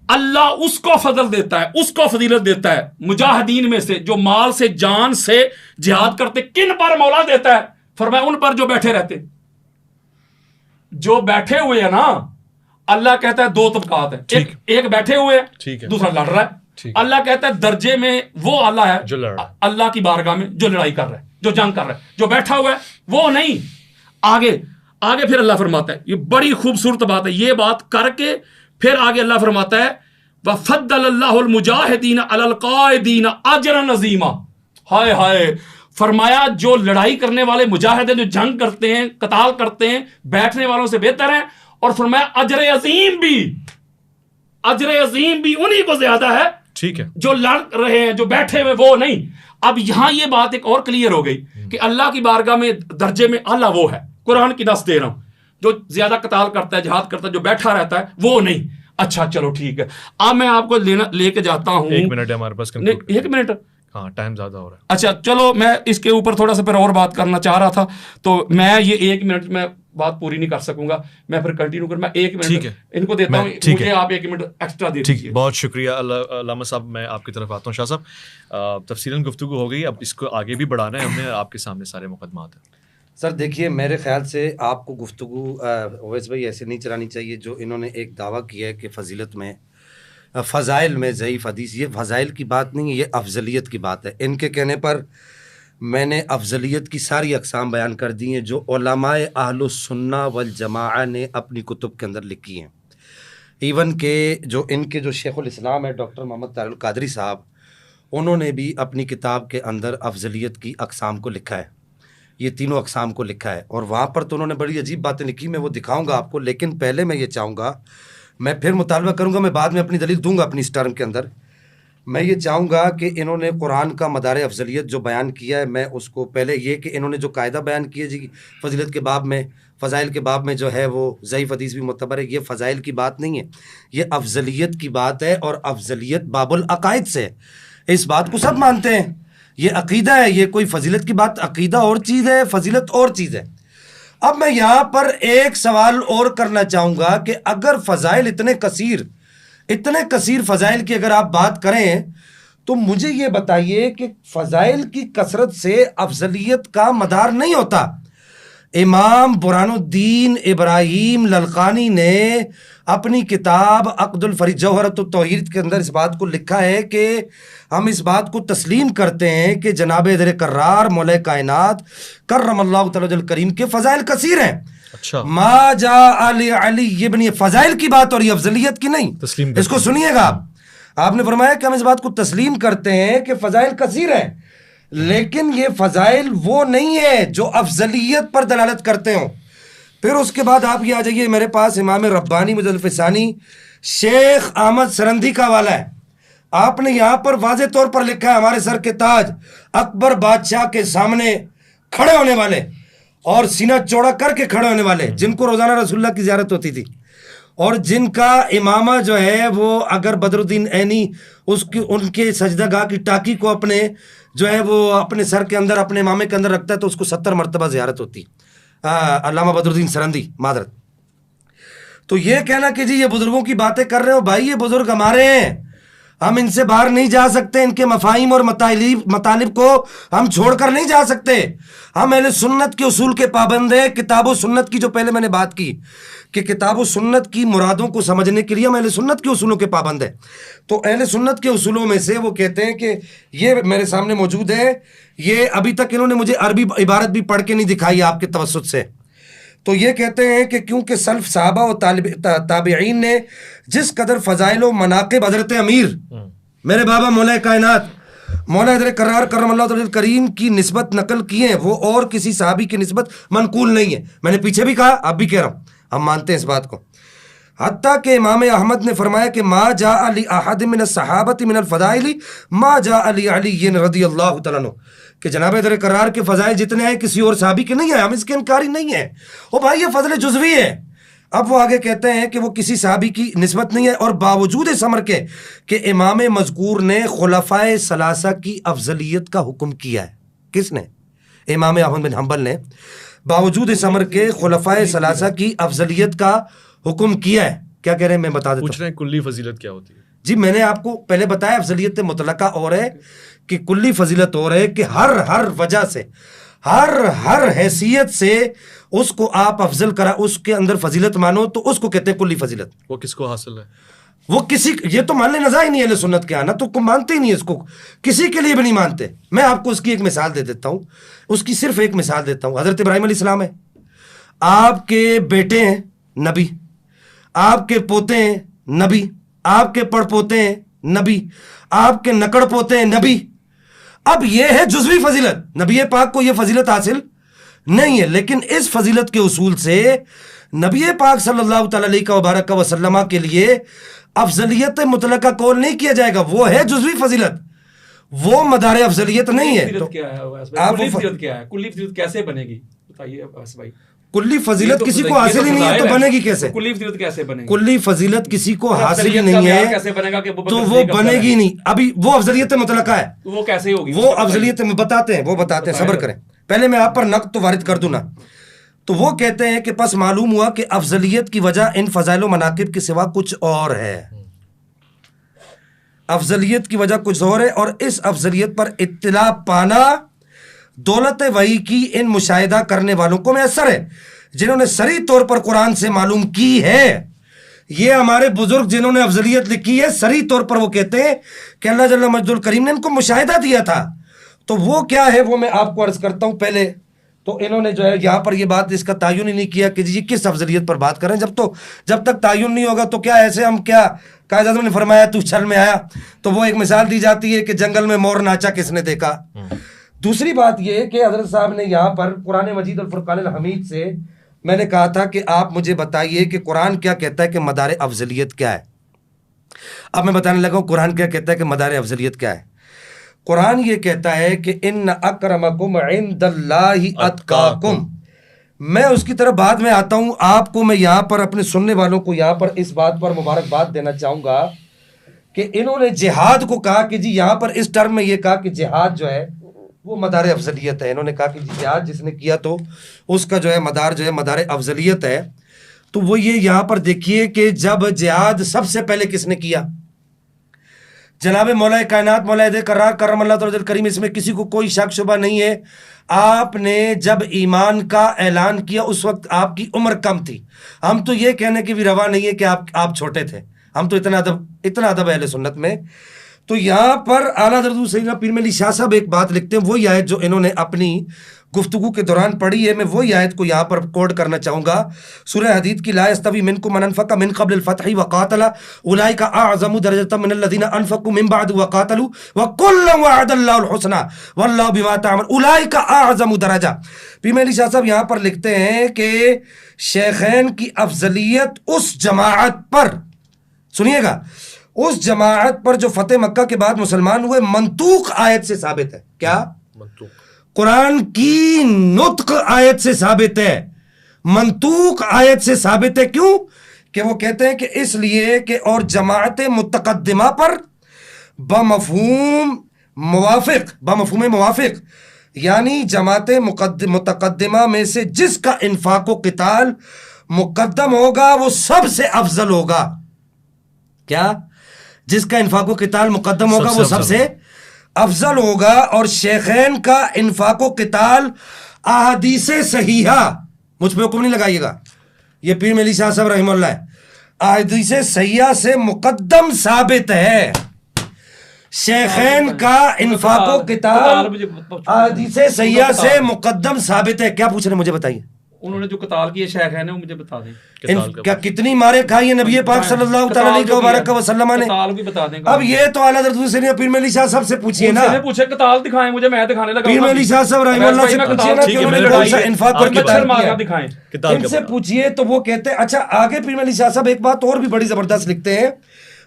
اللہ اس کو فضل دیتا ہے, اس کو فضیلت دیتا ہے مجاہدین میں سے جو مال سے جان سے جہاد کرتے. کن پر مولا دیتا ہے؟ فرمایا ان پر جو بیٹھے رہتے, جو بیٹھے ہوئے ہیں نا. اللہ کہتا ہے دو طبقات ہیں, ایک بیٹھے ہوئے ہیں, دوسرا لڑ رہا ہے. اللہ کہتا ہے درجے میں وہ اللہ ہے جو اللہ کی بارگاہ میں جو لڑائی کر رہا ہے, جو جنگ کر رہا ہے. جو بیٹھا ہوا ہے وہ نہیں. آگے پھر اللہ فرماتا ہے, یہ بڑی خوبصورت بات ہے, یہ بات کر کے پھر آگے اللہ فرماتا ہے وَفَضَّلَ اللَّهُ الْمُجَاهِدِينَ عَلَى الْقَاعِدِينَ أَجْرًا عَظِيمًا. ہائے ہائے, فرمایا جو لڑائی کرنے والے مجاہد ہیں, جو جنگ کرتے ہیں, قتال کرتے ہیں, بیٹھنے والوں سے بہتر ہیں. اور فرمایا اجر عظیم بھی انہی کو زیادہ ہے. ٹھیک ہے, جو لڑ رہے ہیں, جو بیٹھے ہوئے وہ نہیں. اب یہاں یہ بات ایک اور کلیئر ہو گئی کہ اللہ کی بارگاہ میں درجے میں اللہ وہ ہے. قرآن کی نص دے رہا ہوں, جو زیادہ قتال کرتا ہے, جہاد کرتا ہے, جو بیٹھا رہتا ہے وہ نہیں. اچھا چلو ٹھیک ہے. اب میں آپ کو لے کے جاتا ہوں. 1 منٹ ہے ہمارے پاس. 1 منٹ, ہاں ٹائم زیادہ ہو رہا ہے. اچھا چلو, میں اس کے اوپر تھوڑا سا پھر اور بات کرنا چاہ رہا تھا, تو میں یہ 1 منٹ میں بات پوری نہیں کر سکوں گا. میں پھر کنٹینیو کر, میں 1 منٹ ان کو دیتا ہوں, مجھے آپ 1 منٹ ایکسٹرا دے دیجیے. بہت شکریہ علامہ صاحب. میں آپ کی طرف آتا ہوں. شاہ صاحب, تفصیلاً گفتگو ہو گئی, اب اس کو آگے بھی بڑھانا ہے ہم نے. آپ کے سامنے سارے مقدمات ہیں. سر دیکھیے, میرے خیال سے آپ کو گفتگو اویس بھائی ایسے نہیں چلانی چاہیے جو انہوں نے ایک دعویٰ کیا ہے کہ فضیلت میں, فضائل میں ضعیف حدیث. یہ فضائل کی بات نہیں ہے, یہ افضلیت کی بات ہے. ان کے کہنے پر میں نے افضلیت کی ساری اقسام بیان کر دی ہیں جو علماء اہل السنہ والجماعہ نے اپنی کتب کے اندر لکھی ہیں. ایون کہ جو ان کے جو شیخ الاسلام ہے ڈاکٹر محمد طاہر القادری صاحب، انہوں نے بھی اپنی کتاب کے اندر افضلیت کی اقسام کو لکھا ہے، یہ تینوں اقسام کو لکھا ہے. اور وہاں پر تو انہوں نے بڑی عجیب باتیں لکھی، میں وہ دکھاؤں گا آپ کو. لیکن پہلے میں یہ چاہوں گا، میں پھر مطالبہ کروں گا، میں بعد میں اپنی دلیل دوں گا اپنی اس ٹرم کے اندر. میں یہ چاہوں گا کہ انہوں نے قرآن کا مدار افضلیت جو بیان کیا ہے، میں اس کو پہلے یہ کہ انہوں نے جو قاعدہ بیان کیا جی فضیلت کے باب میں، فضائل کے باب میں جو ہے وہ ضعیف حدیث بھی معتبر ہے، یہ فضائل کی بات نہیں ہے، یہ افضلیت کی بات ہے. اور افضلیت باب العقائد سے، اس بات کو سب مانتے ہیں، یہ عقیدہ ہے، یہ کوئی فضیلت کی بات، عقیدہ اور چیز ہے، فضیلت اور چیز ہے. اب میں یہاں پر ایک سوال اور کرنا چاہوں گا کہ اگر فضائل اتنے کثیر فضائل کی اگر آپ بات کریں تو مجھے یہ بتائیے کہ فضائل کی کثرت سے افضلیت کا مدار نہیں ہوتا. امام برہان الدین ابراہیم للقانی نے اپنی کتاب عقد الفرید جوہرۃ التوحید کے اندر اس بات کو لکھا ہے کہ ہم اس بات کو تسلیم کرتے ہیں کہ جناب در کرار مولا کائنات کرم اللہ تعالی الکریم کے فضائل کثیر ہیں. اچھا، ما جا علی یہ بنی فضائل کی بات اور یہ افضلیت کی نہیں. تسلیم اس کو سنیے گا. آپ نے فرمایا کہ ہم اس بات کو تسلیم کرتے ہیں کہ فضائل کثیر ہیں، لیکن یہ فضائل وہ نہیں ہے جو افضلیت پر دلالت کرتے ہوں. پھر اس کے بعد آپ یہ آ جائیے میرے پاس امام ربانی مجدد ثانی شیخ احمد سرندی کا حوالہ ہے. آپ نے یہاں پر واضح طور پر لکھا ہے ہمارے سر کے تاج اکبر بادشاہ کے سامنے کھڑے ہونے والے اور سینہ چوڑا کر کے کھڑے ہونے والے، جن کو روزانہ رسول اللہ کی زیارت ہوتی تھی، اور جن کا امامہ جو ہے وہ اگر بدر الدین عینی ان کے سجدہ گاہ کی ٹاکی کو اپنے جو ہے وہ اپنے سر کے اندر اپنے امامے کے اندر رکھتا ہے تو اس کو 70 مرتبہ زیارت ہوتی. علامہ بدر الدین سرندی معذرت. تو یہ کہنا کہ جی یہ بزرگوں کی باتیں کر رہے ہو، بھائی یہ بزرگ ہمارے ہیں، ہم ان سے باہر نہیں جا سکتے، ان کے مفاہیم اور مطالب کو ہم چھوڑ کر نہیں جا سکتے. ہم اہل سنت کے اصول کے پابند ہیں. کتاب و سنت کی جو پہلے میں نے بات کی کہ کتاب و سنت کی مرادوں کو سمجھنے کے لیے ہم اہل سنت کے اصولوں کے پابند ہیں. تو اہل سنت کے اصولوں میں سے وہ کہتے ہیں کہ یہ میرے سامنے موجود ہے، یہ ابھی تک انہوں نے مجھے عربی عبارت بھی پڑھ کے نہیں دکھائی آپ کے توسط سے. تو یہ کہتے ہیں کہ کیونکہ سلف صحابہ و تابعین نے جس قدر فضائل و مناقب حضرت امیر میرے بابا مولا کائنات مولا حضرت کرار کرم اللہ تعالی کریم کی نسبت نقل کی ہے، وہ اور کسی صحابی کی نسبت منقول نہیں ہے. میں نے پیچھے بھی کہا، اب بھی کہہ رہا ہوں، ہم مانتے ہیں اس بات کو. حتیٰ کہ امام احمد نے فرمایا کہ ما جاء علی احد من الصحابۃ من الفضائل ما جاء علی علی رضی اللہ تعالیٰ عنہ، کہ جناب در کرار کے فضائل جتنے ہیں کسی اور صحابی کے نہیں ہیں، ہم اس کے انکاری نہیں ہیں. او بھائی یہ فضل جزوی ہے. اب وہ آگے کہتے ہیں کہ وہ کسی صحابی کی نسبت نہیں ہے، اور باوجود اس امر کے کہ امام مذکور نے خلفائے ثلاثہ کی افضلیت کا حکم کیا ہے. کس نے؟ امام احمد بن حنبل نے باوجود اس امر کے خلفائے ثلاثہ کی افضلیت کا حکم کیا ہے. کیا کہہ رہے ہیں میں بتا دیتا ہوں. پوچھ رہے ہیں کلی فضیلت کیا ہوتی ہے؟ جی میں نے آپ کو پہلے بتایا افضلیت مطلقہ اور ہے کہ کلی فضیلت اور ہے کہ ہر وجہ سے ہر حیثیت سے اس کو آپ افضل کرا، اس کے اندر فضیلت مانو تو اس کو کہتے ہیں کلی فضیلت. وہ کس کو حاصل ہے؟ وہ کسی یہ تو ماننے نظر ہی نہیں اہل سنت کے آنا تو مانتے ہی نہیں، اس کو کسی کے لیے بھی نہیں مانتے. میں آپ کو اس کی ایک مثال دے دیتا ہوں، اس کی صرف ایک مثال دیتا ہوں. حضرت ابراہیم علیہ السلام ہے، آپ کے بیٹے ہیں نبی، آپ کے پوتے ہیں نبی، آپ کے پڑ پوتے ہیں نبی، آپ کے نکڑ پوتے ہیں نبی. اب یہ ہے جزوی فضیلت، نبی پاک کو یہ فضیلت حاصل نہیں ہے، لیکن اس فضیلت کے اصول سے نبی پاک صلی اللہ تعالی علیہ وبارک وسلم کے لیے افضلیت مطلقہ قول نہیں کیا جائے گا. وہ ہے جزوی فضیلت، وہ مدار افضلیت نہیں ہے. تو کلی فضیلت کیا ہے؟ کلی فضیلت کیسے بنے گی بتائیے بھائی. کلی فضیلت کسی کو حاصل ہی نہیں ہے تو بنے گی کیسے؟ کلی فضیلت کیسے بنے گی؟ کلی فضیلت کسی کو حاصل ہی نہیں ہے تو وہ بنے گی نہیں. ابھی وہ افضلیت مطلقہ ہے، وہ کیسے ہوگی؟ وہ افضلیت بتاتے ہیں صبر کریں. پہلے میں آپ پر نقد تو وارد کر دوں نا. تو وہ کہتے ہیں کہ پس معلوم ہوا کہ افضلیت کی وجہ ان فضائل و مناقب کے سوا کچھ اور ہے. افضلیت کی وجہ کچھ اور ہے، اور اس افضلیت پر اطلاع پانا دولت وحی کی ان مشاہدہ کرنے والوں کو میسر ہے جنہوں نے صریح طور پر قرآن سے معلوم کی ہے. یہ ہمارے بزرگ جنہوں نے افضلیت لکھی ہے صریح طور پر وہ کہتے ہیں کہ اللہ جل مجد الکریم نے ان کو مشاہدہ دیا تھا تو وہ کیا ہے وہ میں آپ کو عرض کرتا ہوں. پہلے تو انہوں نے جو ہے یہاں پر یہ بات اس کا تعین ہی نہیں کیا کہ جی کس افضلیت پر بات کریں. جب تک تعین نہیں ہوگا تو کیا ایسے ہم کیا قائد اعظم نے فرمایا تو چھل میں آیا, تو وہ ایک مثال دی جاتی ہے کہ جنگل میں مور ناچا کس نے دیکھا. دوسری بات یہ کہ حضرت صاحب نے یہاں پر قرآن مجید الفرقان الحمید سے میں نے کہا تھا کہ آپ مجھے بتائیے کہ قرآن کیا کہتا ہے کہ مدار افضلیت کیا ہے. اب میں بتانے لگا ہوں قرآن کیا کہتا ہے کہ مدار افضلیت کیا ہے. قرآن یہ کہتا ہے کہ ان اکرمکم عند اللہ اتقاکم. میں اس کی طرف بعد میں آتا ہوں. آپ کو میں یہاں پر اپنے سننے والوں کو یہاں پر اس بات پر مبارکباد دینا چاہوں گا کہ انہوں نے جہاد کو کہا کہ جی یہاں پر اس ٹرم میں یہ کہا کہ جہاد جو ہے وہ مدار افضلیت ہے. انہوں نے کہا کہ جہاد جس نے کیا تو اس کا جو ہے مدار افضلیت ہے. تو وہ یہ یہاں پر دیکھیے کہ جب جہاد سب سے پہلے کس نے کیا, جناب مولا کائنات مولا قرار کرم اللہ تعالی کریم, اس میں کسی کو کوئی شک شبہ نہیں ہے. آپ نے جب ایمان کا اعلان کیا اس وقت آپ کی عمر کم تھی. ہم تو یہ کہنے کی بھی روا نہیں ہے کہ آپ چھوٹے تھے, ہم تو اتنا ادب اہل سنت میں. تو یہاں پر اعلیٰ حضرت سیدنا پیر مہدی شاہ صاحب ایک بات لکھتے ہیں, وہی آیت جو انہوں نے اپنی گفتگو کے دوران پڑھی ہے, میں وہی آیت کو یہاں پر کوٹ کرنا چاہوں گا. سورہ حدید کی لا یستوی منکم من انفق من قبل الفتح وقاتل اولئک اعظم درجۃ من الذین انفقوا من بعد وقاتلوا وکلا وعد اللہ الحسنى واللہ بما تعملون اولئک اعظم درجہ. پیر مہدی شاہ صاحب یہاں پر لکھتے ہیں کہ شیخین کی افضلیت اس جماعت پر, سنیے گا, اس جماعت پر جو فتح مکہ کے بعد مسلمان ہوئے منطوق آیت سے ثابت ہے. کیا منطوق؟ قرآن کی نطق آیت سے ثابت ہے, منطوق آیت سے ثابت ہے. کیوں کہ وہ کہتے ہیں کہ اس لیے کہ اور جماعت متقدمہ پر بمفہوم موافق یعنی جماعت متقدمہ میں سے جس کا انفاق و قتال مقدم ہوگا وہ سب سے افضل ہوگا. کیا؟ جس کا انفاق و قتال مقدم ہوگا وہ سب سے افضل ہوگا. اور شیخین کا انفاق و قتال احادیث صحیحہ, مجھ پہ حکم نہیں لگائیے گا, یہ پیر مہدی شاہ صاحب رحمہ اللہ ہے, احادیث صحیحہ سے مقدم ثابت ہے. شیخین کا انفاق و قتال احادیث صحیحہ سے مقدم ثابت ہے. کیا پوچھ رہے ہیں مجھے بتائیے؟ انہوں نے جو قتال کیے شیخ ہیں وہ مجھے بتا دیں. کیا کتنی مارے کھائی ہیں نبی پاک صلی اللہ تعالی علیہ وسلم نے, قتال بھی بتا دیں. اب یہ تو اعلیٰ حضرت سیدنا پیر مہدی شاہ صاحب سے پوچھیے نا, پوچھے قتال دکھائیں مجھے, میں دکھانے لگا. پیر مہدی شاہ صاحب رحمہ اللہ سے پوچھیے نا کہ انہوں نے کون سا انفاق پر قتال کیا, دکھائیں ان سے پوچھیے. تو وہ کہتے ہیں, اچھا آگے پیر مہدی شاہ صاحب ایک بات اور بھی بڑی زبردست لکھتے ہیں,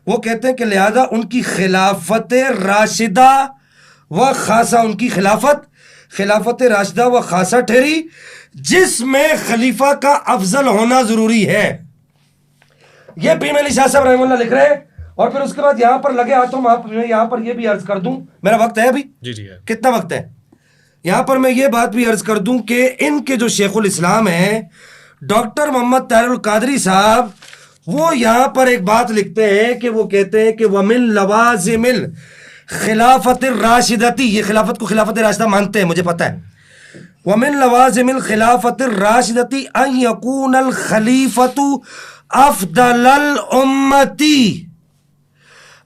وہ کہتے ہیں کہ لہذا ان کی خلافت راشدہ و خاصہ, ان کی خلافت راشدہ و خاصہ ٹھہری جس میں خلیفہ کا افضل ہونا ضروری ہے. یہ پیر مہدی شاہ صاحب رحمہ اللہ لکھ رہے ہیں. اور پھر اس کے بعد یہاں پر لگے آتا ہوں, میں یہاں پر یہ بھی عرض کر دوں, میرا وقت ہے ابھی؟ جی کتنا وقت ہے؟ یہاں پر میں یہ بات بھی عرض کر دوں کہ ان کے جو شیخ الاسلام ہیں ڈاکٹر محمد طاہر القادری صاحب, وہ یہاں پر ایک بات لکھتے ہیں کہ وہ کہتے ہیں کہ وَمِن لَوَازِمِ الْخِلَافَةِ الرَّاشِدَةِ, یہ خلافت کو خلافت راشدہ مانتے ہیں, مجھے پتہ ہے. وَمِن لَوَازِمِ الْخِلَافَةِ الرَّاشِدَةِ أَن يَكُونَ الْخَلِيفَةُ أَفْضَلَ الْأُمَّةِ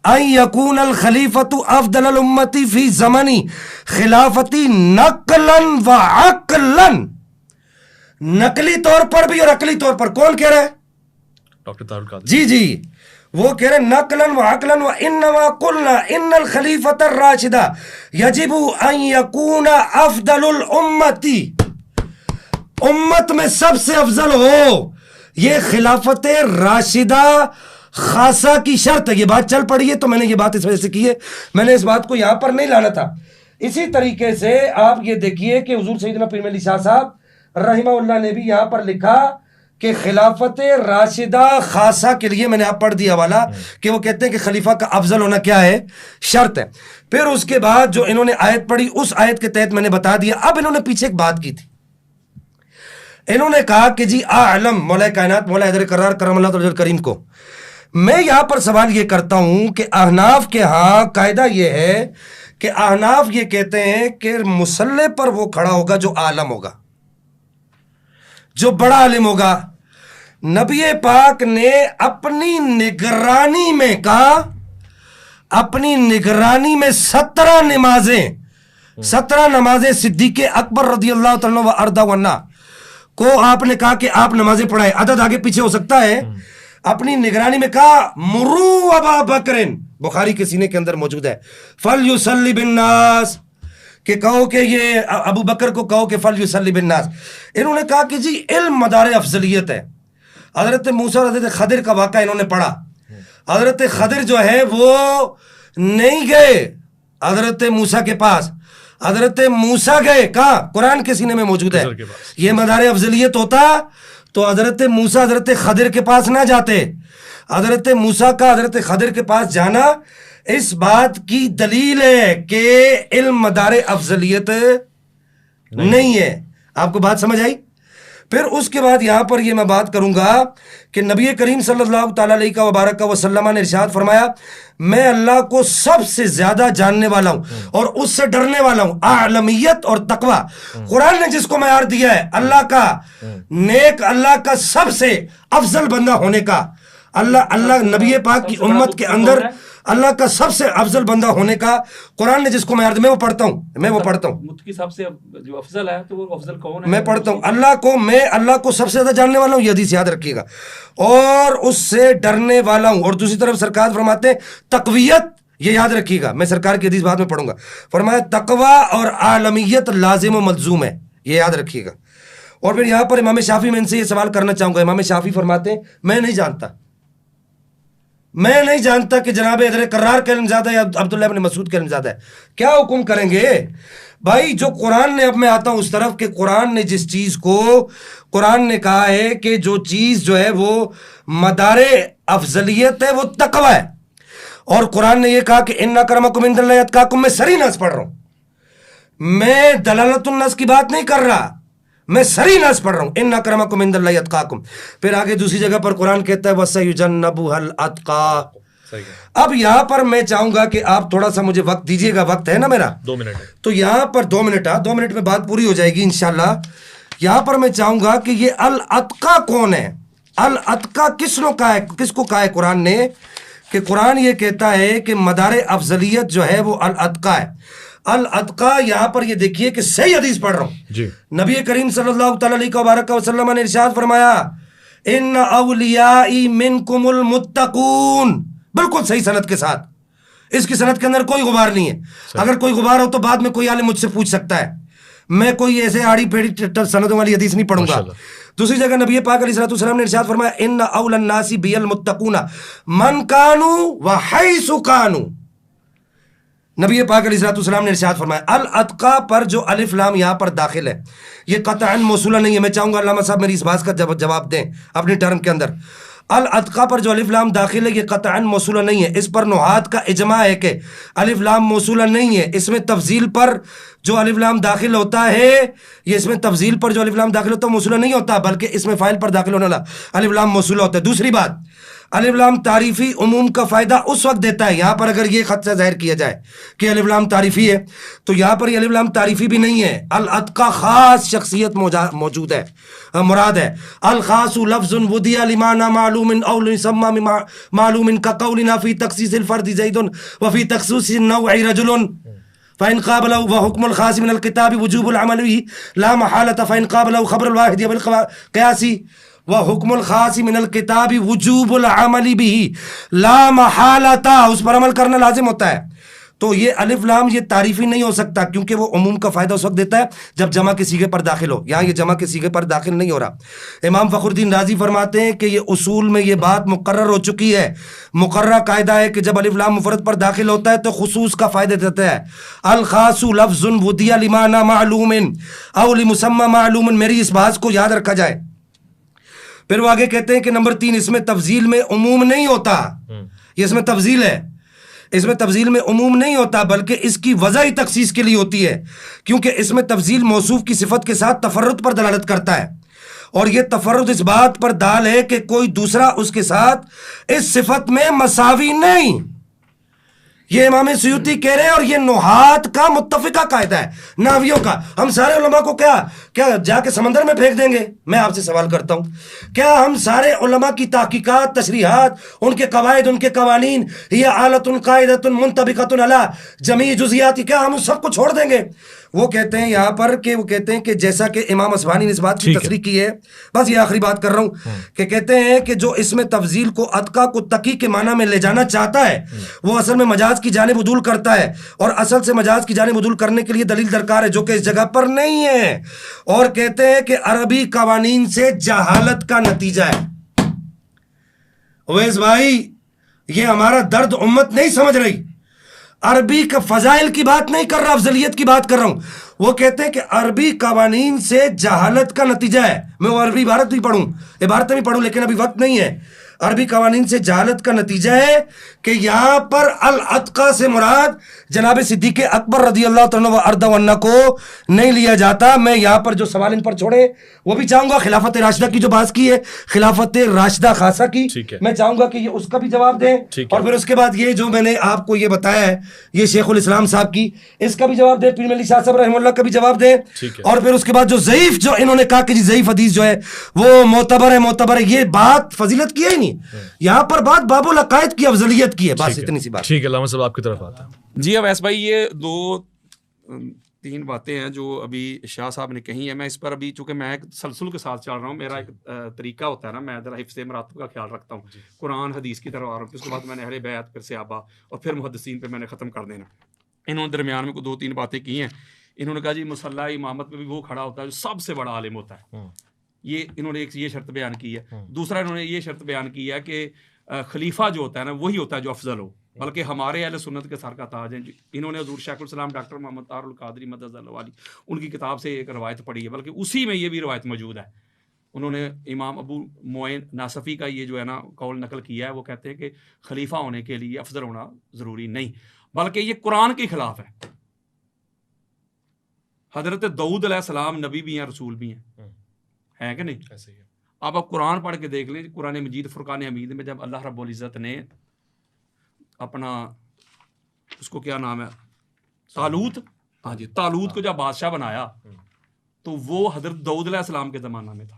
أَن يَكُونَ الْخَلِيفَةُ أَفْضَلَ الْأُمَّةِ فِي زَمَنِ خِلَافَتِ نَقْلًا وَعَقْلًا. نقلی طور پر بھی اور عقلی طور پر. کون کہہ رہا ہے؟ ڈاکٹر طاہر القادری. جی وہ کہہ رہے ہیں نقلاً وعقلاً وانما قلنا ان الخلیفۃ الراشدہ یجب ان یکون افضل الامت, امت میں سب سے افضل ہو, یہ خلافت راشدہ خاصہ کی شرط ہے. یہ بات چل پڑی ہے تو میں نے یہ بات اس وجہ سے کی ہے, میں نے اس بات کو یہاں پر نہیں لانا تھا. اسی طریقے سے آپ یہ دیکھیے کہ حضور سیدنا پیر مہدی شاہ صاحب رحمہ اللہ نے بھی یہاں پر لکھا کہ خلافت راشدہ خاصہ کے لیے, میں نے آپ پڑھ دیا حوالہ کہ وہ کہتے ہیں کہ خلیفہ کا افضل ہونا کیا ہے, شرط ہے. پھر اس کے بعد جو انہوں نے آیت پڑھی اس آیت کے تحت میں نے بتا دیا. اب انہوں نے پیچھے ایک بات کی تھی, انہوں نے کہا کہ جی اعلم مولا کائنات مولا حیدر قرار کرم اللہ تعالی کریم کو. میں یہاں پر سوال یہ کرتا ہوں کہ احناف کے ہاں قاعدہ یہ ہے کہ احناف یہ کہتے ہیں کہ مصلی پر وہ کھڑا ہوگا جو عالم ہوگا, جو بڑا عالم ہوگا. نبی پاک نے اپنی نگرانی میں 17 نمازیں 17 نمازیں صدیق اکبر رضی اللہ تعالیٰ و ارضا عنہ کو آپ نے کہا کہ آپ نمازیں پڑھائیں. عدد آگے پیچھے ہو سکتا ہے. اپنی نگرانی میں کہا مرو ابا بکرن، بخاری کے سینے کے اندر موجود ہے، فلیصلی بالناس، کہ کہو کہ یہ ابو بکر کو کہو کہ فلیصلی بالناس. انہوں نے کہا کہ جی علم مدار افضلیت ہے. حضرت موسیٰ اور حضرت خضر کا واقعہ انہوں نے پڑھا. حضرت خضر جو ہے وہ نہیں گئے حضرت موسیٰ کے پاس، حضرت موسیٰ گئے کہاں؟ قرآن کے سینے میں موجود ہے. یہ مدار افضلیت ہوتا تو حضرت موسیٰ حضرت خضر کے پاس نہ جاتے. حضرت موسیٰ کا حضرت خضر کے پاس جانا اس بات کی دلیل ہے کہ علم مدار افضلیت نہیں ہے. آپ کو بات سمجھ آئی؟ پھر اس کے بعد یہاں پر یہ میں بات کروں گا کہ نبی کریم صلی اللہ تعالیٰ علیہ وبارک وسلم نے ارشاد فرمایا میں اللہ کو سب سے زیادہ جاننے والا ہوں اور اس سے ڈرنے والا ہوں. اعلمیت اور تقوی قرآن نے جس کو معیار دیا ہے اللہ کا نیک، اللہ کا سب سے افضل بندہ ہونے کا، اللہ نبی پاک کی امت کے اندر اللہ کا سب سے افضل بندہ ہونے کا قرآن نے جس کو معیار دیا، میں وہ پڑھتا ہوں متقی سب سے جو افضل ہے تو وہ افضل کون ہے؟ میں پڑھتا ہوں میں اللہ کو سب سے زیادہ جاننے والا ہوں، یہ حدیث یاد رکھیے گا، اور اس سے ڈرنے والا ہوں. اور دوسری طرف سرکار فرماتے ہیں تقویت، یہ یاد رکھیے گا، میں سرکار کی حدیث بعد میں پڑھوں گا. فرمایا تقوی اور عالمیت لازم و ملزوم ہے، یہ یاد رکھیے گا. اور پھر یہاں پر امام شافعی، میں ان سے یہ سوال کرنا چاہوں گا. امام شافعی فرماتے ہیں میں نہیں جانتا کہ جناب حضرت کرار کا علم زیادہ ہے یا عبداللہ ابن مسعود کا علم زیادہ ہے. کیا حکم کریں گے بھائی؟ جو قرآن نے، اب میں آتا ہوں اس طرف کہ قرآن نے جس چیز کو، قرآن نے کہا ہے کہ جو چیز جو ہے وہ مدار افضلیت ہے وہ تقوی ہے، اور قرآن نے یہ کہا کہ ان اکرمکم عند اللہ اتقاکم. میں سری نص پڑھ رہا ہوں، میں دلالت النص کی بات نہیں کر رہا، میں سری نص پڑھ رہا ہوں، ان اکرمکم عند اللہ اتقاکم. پھر آگے دوسری جگہ پر قرآن کہتا ہے وَسَيُجَنَّبُهَا الْأَتْقَى. اب یہاں پر میں چاہوں گا کہ آپ تھوڑا سا مجھے وقت دیجیے گا، وقت ہے نا میرا 2 منٹ ہے تو یہاں پر 2 منٹ 2 منٹ میں بات پوری ہو جائے گی انشاءاللہ. یہاں پر میں چاہوں گا کہ یہ الاتقا کون ہے؟ الاتقا کس کو کہا ہے قرآن نے؟ کہ قرآن یہ کہتا ہے کہ مدار افضلیت جو ہے وہ الاتقا ہے. الاتقا یہاں پر یہ دیکھیے کہ صحیح حدیث پڑھ رہا ہوں جی. نبی کریم صلی اللہ تعالیٰ علیہ وبارک وسلم نے ارشاد فرمایا ان اولیائی منکم المتقون، بالکل صحیح سند کے ساتھ، اس کی سند کے اندر کوئی غبار نہیں ہے. اگر کوئی غبار ہو تو بعد میں کوئی عالم مجھ سے پوچھ سکتا ہے، میں کوئی ایسے آڑی پھیڑی سندوں والی حدیث نہیں پڑھوں گا. دوسری جگہ نبی پاک علیہ الصلوۃ والسلام نے ارشاد فرمایا ان اول الناس بی المتقون من کانوا وحیث کانوا. نبی پاک علیہ الصلوۃ والسلام نے ارشاد فرمایا الاتقا پر جو الف لام یہاں پر داخل ہے یہ قطعا موصولہ نہیں ہے. میں چاہوں گا علامہ صاحب میری اس بات کا جواب دیں اپنی ٹرم کے اندر. الاتقا پر جو الف لام داخل ہے یہ قطعا موصولہ نہیں ہے. اس پر نحات کا اجماع ہے کہ الف لام موصولہ نہیں ہے. اس میں تفضیل پر جو الف لام داخل ہوتا ہے، یہ اس میں تفضیل پر جو الف لام داخل ہوتا ہے موصولہ نہیں ہوتا، بلکہ اس میں فاعل پر داخل ہونے والا الف لام موصولہ ہوتا ہے. دوسری بات، الف لام تعریفی عموم کا فائدہ اس وقت دیتا ہے، یہاں پر اگر یہ خط سے ظاہر کیا جائے کہ الف لام تعریفی ہے تو یہاں پر یہ الف لام تعریفی بھی نہیں ہے. الاتقا خاص شخصیت موجود ہے، مراد ہے. الخاص لفظ ودی لمعنى معلوم او لسمى معلوم كقولنا في تخصيص الفرد زيد وفي تخصيص النوع رجل فإن قابله وحكم الخاص من الكتاب وجوب العمل به لا محالة فإن قابله خبر الواحد بالقياس وحكم الخاص من الكتاب وجوب العمل به لا محالة، اس پر عمل کرنا لازم ہوتا ہے. تو یہ الف لام یہ تعریفی نہیں ہو سکتا کیونکہ وہ عموم کا فائدہ اس وقت دیتا ہے جب جمع کے صیغے پر داخل ہو. یہاں یہ جمع کے صیغے پر داخل نہیں ہو رہا. امام فخر الدین رازی فرماتے ہیں کہ یہ اصول میں یہ بات مقرر ہو چکی ہے، مقررہ قاعدہ ہے کہ جب الف لام مفرد پر داخل ہوتا ہے تو خصوص کا فائدہ دیتا ہے. الخاص لفظ ودی لمعنى معلوم او لمسمى معلوم، میری اس بات کو یاد رکھا جائے. پھر وہ آگے کہتے ہیں کہ نمبر 3 اس میں تفضیل میں عموم نہیں ہوتا، یہ اس میں تفضیل ہے، اس میں تفضیل میں عموم نہیں ہوتا بلکہ اس کی وضع ہی تخصیص کے لیے ہوتی ہے، کیونکہ اس میں تفضیل موصوف کی صفت کے ساتھ تفرد پر دلالت کرتا ہے، اور یہ تفرد اس بات پر دال ہے کہ کوئی دوسرا اس کے ساتھ اس صفت میں مساوی نہیں. یہ امام سیوطی کہہ رہے ہیں، اور یہ نحات کا متفقہ قاعدہ ہے، نحویوں کا. ہم سارے علماء کو کیا جا کے سمندر میں پھینک دیں گے؟ میں آپ سے سوال کرتا ہوں، کیا ہم سارے علماء کی تحقیقات، تشریحات، ان کے قواعد، ان کے قوانین، یہ آلۃ قاعدۃ منطبقۃ علی جمیع جزئیات، کیا ہم سب کو چھوڑ دیں گے؟ وہ کہتے ہیں یہاں پر کہ وہ کہتے ہیں کہ جیسا کہ امام اصفہانی نے اس بات کی تصریح کی ہے، بس یہ آخری بات کر رہا ہوں، کہ کہتے ہیں کہ جو اس میں تفضیل کو اتقا کو تقی کے معنی میں لے جانا چاہتا ہے وہ اصل میں مجاز کی جانب عدول کرتا ہے، اور اصل سے مجاز کی جانب عدول کرنے کے لیے دلیل درکار ہے جو کہ اس جگہ پر نہیں ہے. اور کہتے ہیں کہ عربی قوانین سے جہالت کا نتیجہ ہے. اویس بھائی، یہ ہمارا درد امت نہیں سمجھ رہی. عربی کا فضائل کی بات نہیں کر رہا، افضلیت کی بات کر رہا ہوں. وہ کہتے ہیں کہ عربی قوانین سے جہالت کا نتیجہ ہے. میں وہ عربی عبارت بھی پڑھوں، عبارتیں بھی پڑھوں، لیکن ابھی وقت نہیں ہے. عربی قوانین سے جہالت کا نتیجہ ہے کہ یہاں پر الاتقا سے مراد جناب صدیق اکبر رضی اللہ تعالیٰ عنہ عنہ کو نہیں لیا جاتا. میں یہاں پر جو سوال ان پر چھوڑے وہ بھی چاہوں گا. خلافت راشدہ کی جو بات کی ہے، خلافت راشدہ خاصہ کی، میں چاہوں گا کہ یہ اس کا بھی جواب دیں، اور پھر اس کے بعد یہ جو میں نے آپ کو یہ بتایا ہے یہ شیخ الاسلام صاحب کی، اس کا بھی جواب دیں، پیر ملی شاہ صاحب رحمہ اللہ کا بھی جواب دیں، اور پھر اس کے بعد جو ضعیف جو انہوں نے کہا کہ جی ضعیف حدیث جو ہے وہ معتبر ہے، یہ بات فضیلت کی ہے ہی نہیں. یہاں پر بات باب العقائد کی افضلیت کی ہے. بس اتنی سی بات. ٹھیک ہے، علامہ صاحب آپ کی طرف آتا ہے. جی اویس بھائی، یہ 2-3 باتیں ہیں جو ابھی شاہ صاحب نے کہی ہیں. میں اس پر ابھی چونکہ میں ایک تسلسل کے ساتھ چل رہا ہوں، میرا ایک طریقہ ہوتا ہے نا، میں ذرا حفظ مراتب کا خیال رکھتا ہوں. قرآن حدیث کی طرف آ رہا ہوں، پھر اس کے بعد میں نے اہل بیت، پھر صحابہ، اور پھر محدثین پہ میں نے ختم کر دینا. انہوں نے درمیان میں 2-3 باتیں کی ہیں. انہوں نے کہا جی مصلی امامت پہ بھی وہ کھڑا ہوتا ہے جو سب سے بڑا عالم ہوتا ہے. یہ انہوں نے ایک یہ شرط بیان کی ہے. دوسرا انہوں نے یہ شرط بیان کی ہے کہ خلیفہ جو ہوتا ہے نا وہی ہوتا ہے جو افضل ہو، بلکہ ہمارے اہل سنت کے سر کا تاج ہیں. انہوں نے حضور شیخ الاسلام ڈاکٹر محمد طاہر القادری مدد اللہ علی ان کی کتاب سے ایک روایت پڑھی ہے، بلکہ اسی میں یہ بھی روایت موجود ہے. انہوں نے امام ابو معین ناصفی کا یہ جو ہے نا قول نقل کیا ہے. وہ کہتے ہیں کہ خلیفہ ہونے کے لیے افضل ہونا ضروری نہیں، بلکہ یہ قرآن کے خلاف ہے. حضرت داؤد علیہ السلام نبی بھی ہیں، رسول بھی ہیں کہ نہیں؟ ایسے ہی ہے. آپ قرآن پڑھ کے دیکھ لیں، قرآن مجید فرقان حمید میں جب اللہ رب العزت نے اپنا اس کو کیا نام ہے طالوت، ہاں جی طالوت کو جب بادشاہ بنایا تو وہ حضرت داؤد علیہ السلام کے زمانہ میں تھا.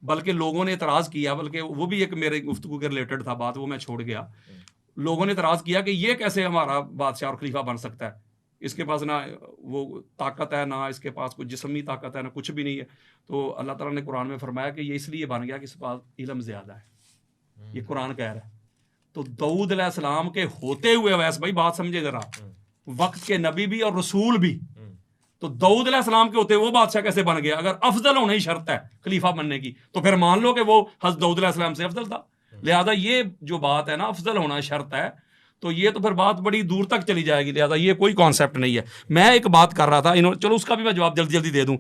بلکہ لوگوں نے اعتراض کیا، بلکہ وہ بھی ایک میرے گفتگو کے ریلیٹڈ تھا بات، وہ میں چھوڑ گیا. لوگوں نے اعتراض کیا کہ یہ کیسے ہمارا بادشاہ اور خلیفہ بن سکتا ہے، اس کے پاس نہ وہ طاقت ہے، نہ اس کے پاس کوئی جسمی طاقت ہے، نہ کچھ بھی نہیں ہے. تو اللہ تعالیٰ نے قرآن میں فرمایا کہ یہ اس لیے بن گیا کہ اس کے پاس علم زیادہ ہے. یہ قرآن کہہ رہا ہے. تو داؤد علیہ السلام کے ہوتے ہوئے، ویسے بھائی بات سمجھے ذرا، وقت کے نبی بھی اور رسول بھی، تو داؤد علیہ السلام کے ہوتے وہ بادشاہ کیسے بن گیا؟ اگر افضل ہونا ہی شرط ہے خلیفہ بننے کی تو پھر مان لو کہ وہ حضرت داؤد علیہ السلام سے افضل تھا. لہذا یہ جو بات ہے نا افضل ہونا شرط ہے، تو یہ تو پھر بات بڑی دور تک چلی جائے گی. لہٰذا یہ کوئی کانسیپٹ نہیں ہے. میں ایک بات کر رہا تھا، چلو اس کا بھی میں جواب جلدی جلدی دے دوں.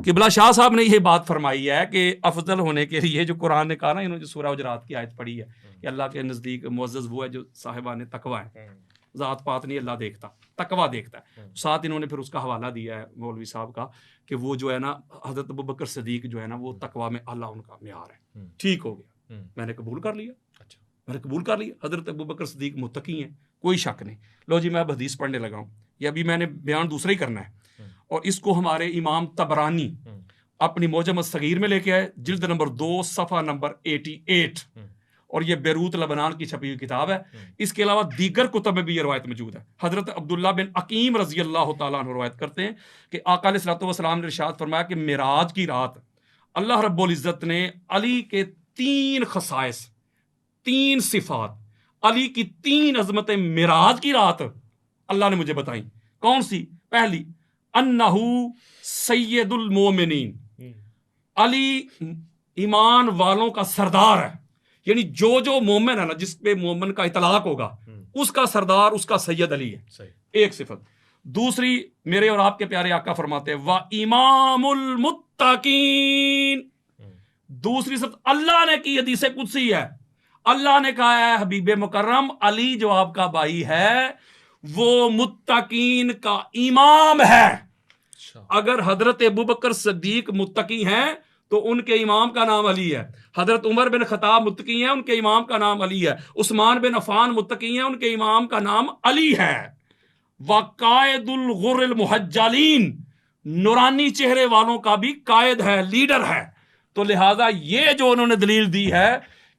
قبلہ شاہ صاحب نے یہ بات فرمائی ہے کہ افضل ہونے کے لیے جو قرآن نے کہا نا، انہوں نے جو سورہ حجرات کی آیت پڑھی ہے کہ اللہ کے نزدیک معزز وہ ہے جو صاحبان تقوی ہے. ذات پات نہیں اللہ دیکھتا، تقوی دیکھتا ہے. ساتھ انہوں نے پھر اس کا حوالہ دیا ہے مولوی صاحب کا کہ وہ جو ہے نا حضرت ابوبکر صدیق جو ہے نا وہ تقوی میں اللہ ان کا معیار ہے. ٹھیک ہو گیا، میں نے قبول کر لیا. میں نے قبول کر لیا حضرت ابوبکر صدیق متقی ہیں، کوئی شک نہیں. لو جی میں اب حدیث پڑھنے لگا ہوں. یہ ابھی میں نے بیان دوسرا ہی کرنا ہے، اور اس کو ہمارے امام طبرانی اپنی معجم الصغیر میں لے کے آئے، جلد نمبر 2 صفحہ نمبر 88، اور یہ بیروت لبنان کی چھپی ہوئی کتاب ہے. اس کے علاوہ دیگر کتب میں بھی یہ روایت موجود ہے. حضرت عبداللہ بن عقیم رضی اللہ تعالیٰ عنہ روایت کرتے ہیں کہ آقا علیہ الصلوۃ والسلام نے ارشاد فرمایا کہ معراج کی رات اللہ رب العزت نے علی کے 3 خصائص، 3 صفات، علی کی 3 عظمتیں معراج کی رات اللہ نے مجھے بتائیں. کون سی؟ پہلی، انہو سید المومنین، علی ایمان والوں کا سردار ہے. یعنی جو مومن ہے نا، جس پہ مومن کا اطلاق ہوگا اس کا سردار، اس کا سید علی ہے. ایک صفت. دوسری، میرے اور آپ کے پیارے آقا فرماتے ہیں وَإِمَامُ الْمُتَّقِينَ. دوسری صفت اللہ نے کی، حدیث قدسی ہے. اللہ نے کہا ہے حبیب مکرم علی جو آپ کا بھائی ہے وہ متقین کا امام ہے. اگر حضرت ابوبکر صدیق متقی ہیں تو ان کے امام کا نام علی ہے. حضرت عمر بن خطاب متقی ہیں, ان کے امام کا نام علی ہے. عثمان بن عفان متقی ہیں, ان کے امام کا نام علی ہے. وقائد الغر المحجلین, نورانی چہرے والوں کا بھی قائد ہے, لیڈر ہے. تو لہٰذا یہ جو انہوں نے دلیل دی ہے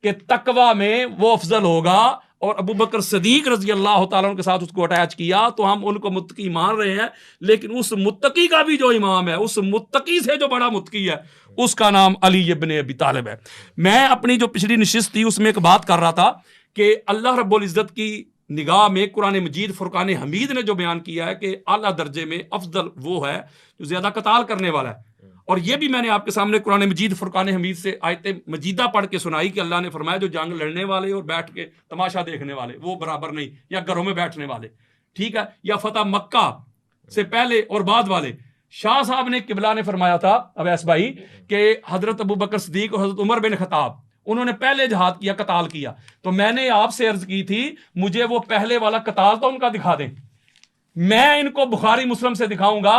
کہ تقوی میں وہ افضل ہوگا اور ابو بکر صدیق رضی اللہ تعالیٰ عنہ کے ساتھ اس کو اٹیچ کیا, تو ہم ان کو متقی مان رہے ہیں. لیکن اس متقی کا بھی جو امام ہے, اس متقی سے جو بڑا متقی ہے, اس کا نام علی ابن ابی طالب ہے. میں اپنی جو پچھلی نشست تھی اس میں ایک بات کر رہا تھا کہ اللہ رب العزت کی نگاہ میں قرآن مجید فرقان حمید نے جو بیان کیا ہے کہ اعلیٰ درجے میں افضل وہ ہے جو زیادہ قتال کرنے والا ہے. اور یہ بھی میں نے آپ کے سامنے قرآن مجید فرقان حمید سے آیت مجیدہ پڑھ کے سنائی کہ اللہ نے فرمایا جو جنگ لڑنے والے اور بیٹھ کے تماشا دیکھنے والے وہ برابر نہیں, یا گھروں میں بیٹھنے والے, ٹھیک ہے, یا فتح مکہ سے پہلے اور بعد والے. شاہ صاحب نے قبلہ نے فرمایا تھا اویس بھائی کہ حضرت ابو بکر صدیق اور حضرت عمر بن خطاب انہوں نے پہلے جہاد کیا, قتال کیا. تو میں نے آپ سے عرض کی تھی مجھے وہ پہلے والا قتال تو ان کا دکھا دیں, میں ان کو بخاری مسلم سے دکھاؤں گا,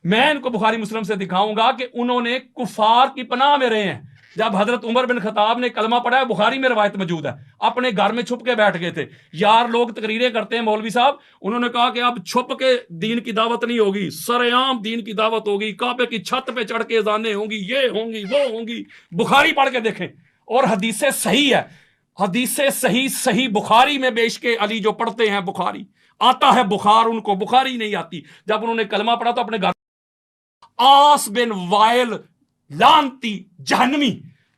میں ان کو بخاری مسلم سے دکھاؤں گا کہ انہوں نے کفار کی پناہ میں رہے ہیں. جب حضرت عمر بن خطاب نے کلمہ پڑھا ہے, بخاری میں روایت موجود ہے, اپنے گھر میں چھپ کے بیٹھ گئے تھے. یار لوگ تقریریں کرتے ہیں مولوی صاحب, انہوں نے کہا کہ اب چھپ کے دین کی دعوت نہیں ہوگی, سرعام دین کی دعوت ہوگی, کعبے کی چھت پہ چڑھ کے اذانیں ہوں گی, یہ ہوں گی وہ ہوں گی. بخاری پڑھ کے دیکھیں, اور حدیث صحیح ہے, حدیث صحیح بخاری میں بیش کے علی جو پڑھتے ہیں بخاری آتا ہے, بخار ان کو بخاری نہیں آتی. جب انہوں نے کلمہ پڑھا تو اپنے گھر آس بن وائل لانتی جہنمی,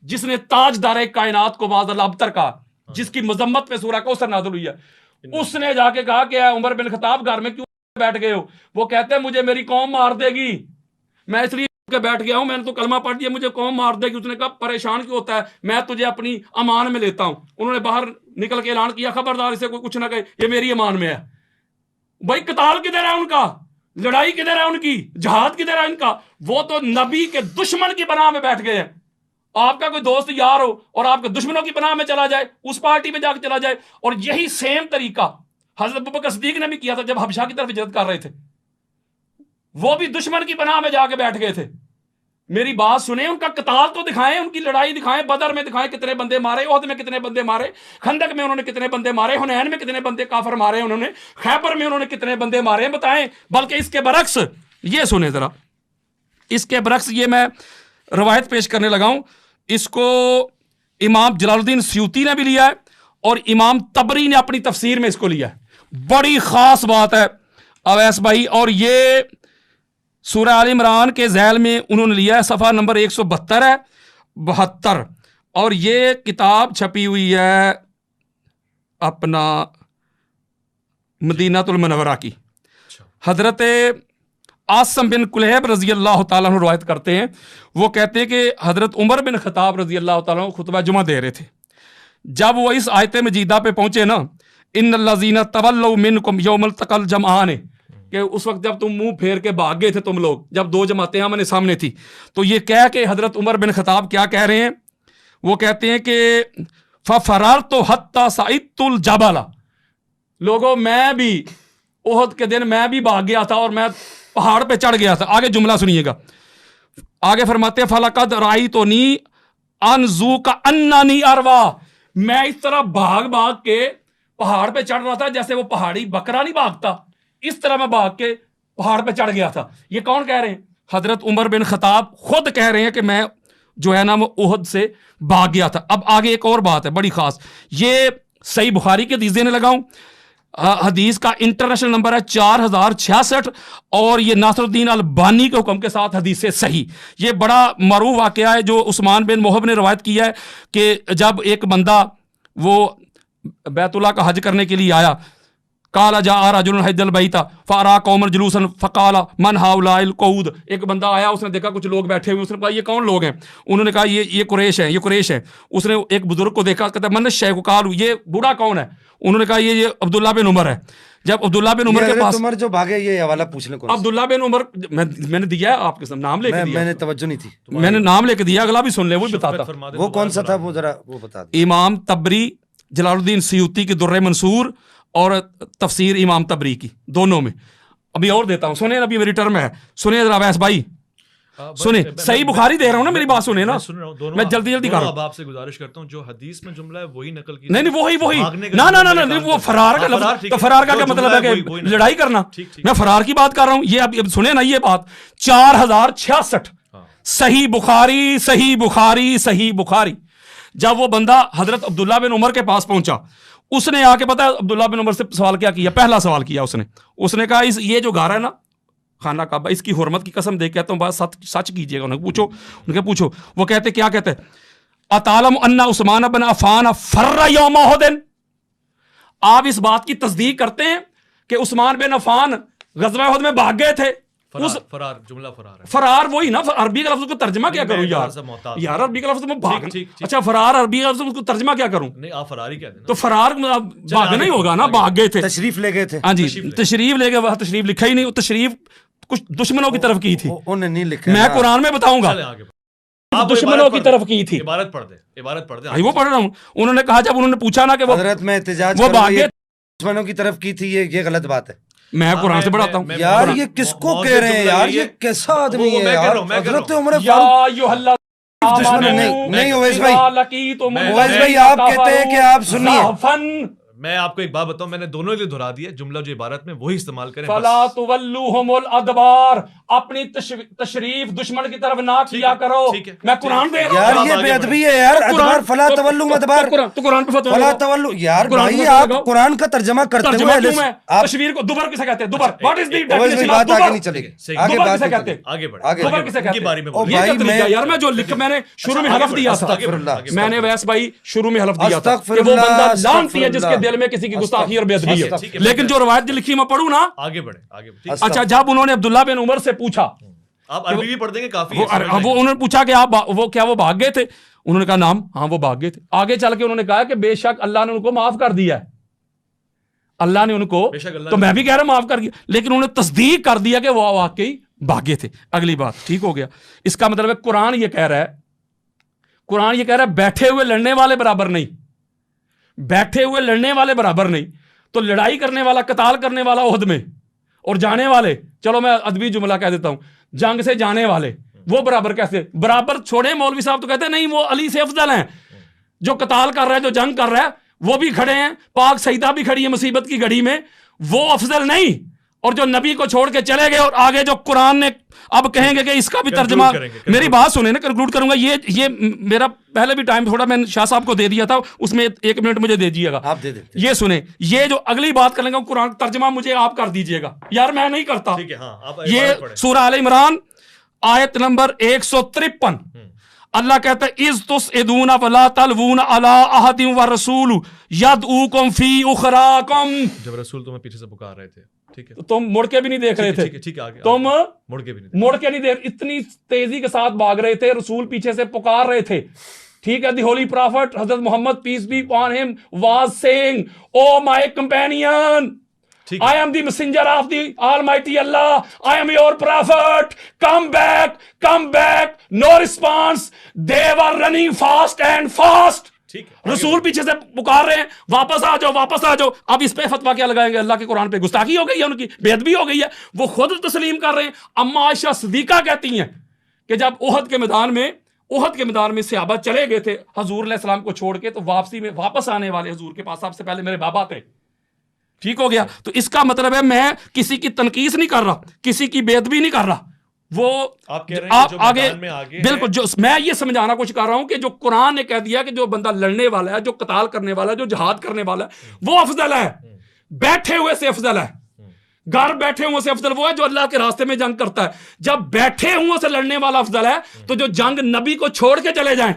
جس نے تاجدار کائنات کو معاذ اللہ ابتر کہا, جس کی مذمت پہ سورہ کوثر نازل ہوئی ہے, اس نے جا کے کہا کہ عمر بن خطاب گھر میں کیوں بیٹھ گئے ہو؟ وہ کہتے ہیں مجھے میری قوم مار دے گی, میں اس لیے کے بیٹھ گیا ہوں, میں نے تو کلمہ پڑھ دیا, مجھے قوم مار دے گی. اس نے کہا پریشان کیوں ہوتا ہے, میں تجھے اپنی امان میں لیتا ہوں. انہوں نے باہر نکل کے اعلان کیا خبردار اسے کوئی کچھ نہ کہے, یہ میری امان میں ہے. بھائی قتال کدھر ہے ان کا, لڑائی کدھر ہے ان کی, جہاد کدھر ہے ان کا؟ وہ تو نبی کے دشمن کی پناہ میں بیٹھ گئے ہیں. آپ کا کوئی دوست یار ہو اور آپ کے دشمنوں کی پناہ میں چلا جائے, اس پارٹی میں جا کے چلا جائے. اور یہی سیم طریقہ حضرت ابوبکر صدیق نے بھی کیا تھا جب حبشہ کی طرف ہجرت کر رہے تھے, وہ بھی دشمن کی پناہ میں جا کے بیٹھ گئے تھے. میری بات سنیں, ان کا قتال تو دکھائیں, ان کی لڑائی دکھائیں, بدر میں دکھائیں کتنے بندے مارے, احد میں کتنے بندے مارے, خندق میں انہوں نے کتنے بندے مارے, حنین میں کتنے بندے کافر مارے انہوں نے, خیبر میں انہوں نے کتنے بندے مارے, بتائیں. بلکہ اس کے برعکس یہ سنیں ذرا, اس کے برعکس یہ میں روایت پیش کرنے لگا ہوں, اس کو امام جلال الدین سیوطی نے بھی لیا ہے اور امام طبری نے اپنی تفسیر میں اس کو لیا ہے. بڑی خاص بات ہے اویس بھائی, اور یہ سورہ آل عمران کے ذیل میں انہوں نے لیا ہے, صفحہ نمبر 172 ہے 72, اور یہ کتاب چھپی ہوئی ہے اپنا مدینہ المنورہ کی. حضرت عاصم بن کلیب رضی اللہ تعالیٰ عنہ روایت کرتے ہیں, وہ کہتے ہیں کہ حضرت عمر بن خطاب رضی اللہ تعالیٰ عنہ خطبہ جمعہ دے رہے تھے. جب وہ اس آیت مجیدہ پہ پہنچے نا, ان الذین تولوا منکم یوم التقى الجمعان, کہ اس وقت جب تم منہ پھیر کے بھاگ گئے تھے تم لوگ, جب دو جماعتیں ہمارے سامنے تھی, تو یہ کہہ کے حضرت عمر بن خطاب کیا کہہ رہے ہیں, وہ کہتے ہیں کہ فَفَرَرْتُ حَتَّى صَعِدْتُ الْجَبَلَ, لوگوں میں بھی احد کے دن میں بھی بھاگ گیا تھا اور میں پہاڑ پہ چڑھ گیا تھا. آگے جملہ سنیے گا, آگے فرماتے ہیں فَلَقَدْ رَأَيْتُنِي أَنْزُو كَأَنَّنِي أَرْوَى, میں اس طرح بھاگ بھاگ کے پہاڑ پہ چڑھ رہا تھا جیسے وہ پہاڑی بکرا نہیں بھاگتا, اس طرح میں بھاگ کے پہاڑ پہ چڑھ گیا تھا. یہ کون کہہ رہے ہیں؟ حضرت عمر بن خطاب خود کہہ رہے ہیں کہ میں جو ہے نا وہ احد سے بھاگ گیا تھا. اب آگے ایک اور بات ہے بڑی خاص, یہ صحیح بخاری کے حدیث دینے لگا ہوں. حدیث کا انٹرنیشنل نمبر ہے 4066, اور یہ ناصر الدین البانی کے حکم کے ساتھ حدیث صحیح. یہ بڑا معروف واقعہ ہے جو عثمان بن محب نے روایت کیا ہے کہ جب ایک بندہ وہ بیت اللہ کا حج کرنے کے لیے آیا, قال جاء رجل حج البیت فارا قوما جلوسا فقال من هؤلاء القعود, ایک بندہ آیا, اس نے دیکھا کچھ لوگ بیٹھے ہوئے, اس نے کہا یہ کون لوگ ہیں؟ انہوں نے کہا یہ قریش ہیں, یہ قریش ہیں. اس نے ایک بزرگ کو دیکھا, کہتا من الشیخ, قالوا یہ بوڑھا کون ہے؟ انہوں نے کہا یہ عبداللہ بن عمر ہے. جب عبداللہ بن عمر کے پاس عمر جو بھاگے, یہ حوالہ پوچھنے کو عبداللہ بن عمر, میں نے دیا ہے آپ کے سامنے, نام لے کے دیا, میں نے توجہ نہیں تھی, میں نے نام لے کے دیا, اگلا بھی سن لے, وہ بتاتا. وہ کون سا تھا وہ ذرا وہ بتا دیں. امام طبری جلال الدین سیوطی کی در منصور اور تفسیر امام طبری کی, دونوں میں. ابھی اور دیتا ہوں, سنیں, ابھی میری ٹرم ہے, سنیں ذرا ویس بھائی. سنیں صحیح بخاری دے رہا ہوں نا, میری بات سنیں نا, میں جلدی جلدی کر رہا ہوں. اب آپ سے گزارش کرتا ہوں جو حدیث میں جملہ ہے وہی نقل کی. نہیں وہی نہ وہ فرار کا لفظ, تو فرار کا کیا مطلب ہے کہ لڑائی کرنا. میں فرار کی بات کر رہا ہوں. یہ اب سنیں نا یہ بات 4066 صحیح بخاری. جب وہ بندہ حضرت عبداللہ بن عمر کے پاس پہنچا, اس نے آ کے پتا عبداللہ بن عمر سے سوال کیا کیا, پہلا سوال کیا اس نے کہا یہ جو گھر ہے نا خانہ کعبہ, اس کی حرمت کی قسم دے کے کہتا ہوں بات سچ کیجیے گا. ان کے پوچھو. وہ کہتے کیا کہتے اتعلم ان عثمان بن عفان فر یوم احد. آپ اس بات کی تصدیق کرتے ہیں کہ عثمان بن عفان غزوہ احد میں بھاگ گئے تھے. فرار جملہ فرار وہی نا, عربی کا لفظ کو ترجمہ کیا کروں یار عربی کا لفظ میں بھاگ. اچھا فرار عربی کا لفظ کو ترجمہ کیا کروں؟ نہیں آپ فرار ہی کہتے ہیں تو فرار بھاگنا ہی ہوگا نا, بھاگ گئے تھے, تشریف لے گئے تھے. ہاں جی تشریف لے گئے. وہاں تشریف لکھا ہی نہیں, وہ تشریف کچھ دشمنوں کی طرف کی تھی. انہوں نے لکھا, میں قرآن میں بتاؤں گا دشمنوں کی طرف کی تھی. عبارت پڑھ دے وہ پڑھ رہا ہوں. انہوں نے کہا جب انہوں نے پوچھا نا کہ حضرت میں احتجاج وہ بھاگ گئے دشمنوں کی طرف کی تھی, یہ غلط بات ہے. میں قرآن سے پڑھاتا ہوں. یار یہ کس کو کہہ رہے ہیں یار, یہ کیسا آدمی ہے یار. حضرت عمر فاروق نہیں اویس بھائی آپ کہتے ہیں کہ آپ سنیے, میں آپ کو ایک بات بتاؤں, میں نے دونوں کے لیے دہرا دیا جملہ جو عبارت میں وہی استعمال کریں. فلا تولوہم الادبار, اپنی تشریف دشمن کی طرف نہ کیا کرو. میں قرآن دے یار یہ بے ادبی ہے یار. ادبار فلا تولو ادبار, تو قرآن پہ فتویٰ فلا تولو. یار بھائی آپ قرآن کا ترجمہ کرتے ہوئے تشویر کو دوبر کسے کہتے ہیں؟ دوبر واٹ از دی ڈیفینیشن؟ بات آگے نہیں چلے گی, آگے بات کسے کہتے ہیں؟ آگے بڑھ دوبر کسے کہتے بارے میں ہیں؟ یہ طریقہ یار, میں جو لکھ میں نے شروع میں حلف دیا تھا, میں نے ویس بھائی شروع میں حلف دیا تھا کہ وہ بندہ لعنتی ہے جس کے دل میں کسی کی گستاخی اور بے ادبی ہے. لیکن جو روایت لکھی میں پڑھوں نا, آگے بڑھے. اچھا جب انہوں نے عبداللہ بن عمر سے پوچھا, آپ عربی بھی پڑھ دیں گے کافی, وہ انہوں نے پوچھا کہ آپ وہ بھاگ گئے تھے؟ انہوں نے کہا نام, ہاں وہ بھاگ گئے تھے. آگے چل کے انہوں نے کہا کہ بے شک اللہ نے ان کو معاف کر دیا ہے, اللہ نے ان کو, تو میں بھی کہہ رہا ہوں معاف کر دیا, لیکن انہوں نے تصدیق کر دیا کہ وہ واقعی بھاگے تھے. اگلی بات ٹھیک ہو گیا. اس کا مطلب ہے قرآن یہ کہہ رہا ہے بیٹھے ہوئے لڑنے والے برابر نہیں, بیٹھے ہوئے لڑنے والے برابر نہیں. تو لڑائی کرنے والا, قتال کرنے والا عہد میں, اور جانے والے, چلو میں ادبی جملہ کہہ دیتا ہوں, جنگ سے جانے والے وہ برابر کیسے؟ برابر چھوڑے مولوی صاحب تو کہتے ہیں نہیں وہ علی سے افضل ہیں. جو قتال کر رہا ہے, جو جنگ کر رہا ہے وہ بھی کھڑے ہیں, پاک سیدہ بھی کھڑی ہے مصیبت کی گھڑی میں, وہ افضل نہیں. اور جو نبی کو چھوڑ کے چلے گئے, اور آگے جو قرآن نے اب کہیں گے کہ اس کا بھی ترجمہ, میری بات سنیں نا, کنکلوڈ کروں گا. یہ میرا پہلے بھی ٹائم تھوڑا میں شاہ صاحب کو دے دیا تھا, اس میں 1 منٹ مجھے دے دیجیے گا. آپ دے دیتے. یہ سنیں, یہ جو اگلی بات کریں گا قرآن ترجمہ مجھے آپ کر دیجیے گا یار, میں نہیں کرتا. یہ سورہ آل عمران آیت نمبر 153, اللہ کہتا ہے اذ تسعدون فلا تلوون علی احد والرسول یدعوکم فی اخراکم. جب رسول تمہیں پیچھے سے پکار رہے تھے, ٹھیک ہے, تم مڑ کے بھی نہیں دیکھ رہے تھے, تم مڑ کے نہیں دیکھ, اتنی تیزی کے ساتھ بھاگ رہے تھے, رسول پیچھے سے پکار رہے تھے. ٹھیک ہے, دی ہولی پرافٹ حضرت Muhammad peace be upon him was saying O my companion, I am the messenger of the Almighty Allah. I am your prophet. Come back. No response. They were running fast and fast. رسول پیچھے سے پکار رہے ہیں, واپس آ جاؤ. اب اس پہ فتویٰ کیا لگائیں گے؟ اللہ کے قرآن پہ گستاخی ہو گئی ہے, ان کی بے ادبی ہو گئی ہے. وہ خود تسلیم کر رہے ہیں. اما عائشہ صدیقہ کہتی ہیں کہ جب احد کے میدان میں صحابہ چلے گئے تھے حضور علیہ السلام کو چھوڑ کے, تو واپسی میں واپس آنے والے حضور کے پاس سب سے پہلے میرے بابا تھے. ٹھیک ہو گیا. تو اس کا مطلب ہے میں کسی کی تنقیص نہیں کر رہا, کسی کی بے ادبی نہیں کر رہا. وہ آپ آگے بالکل, جو میں یہ سمجھانا کچھ کر رہا ہوں کہ جو قرآن نے کہہ دیا کہ جو بندہ لڑنے والا ہے, جو قتال کرنے والا ہے, جو جہاد کرنے والا ہے, وہ افضل ہے. بیٹھے ہوئے سے افضل ہے. گھر بیٹھے ہوئے سے افضل وہ ہے جو اللہ کے راستے میں جنگ کرتا ہے. جب بیٹھے ہوئے سے لڑنے والا افضل ہے, تو جو جنگ نبی کو چھوڑ کے چلے جائیں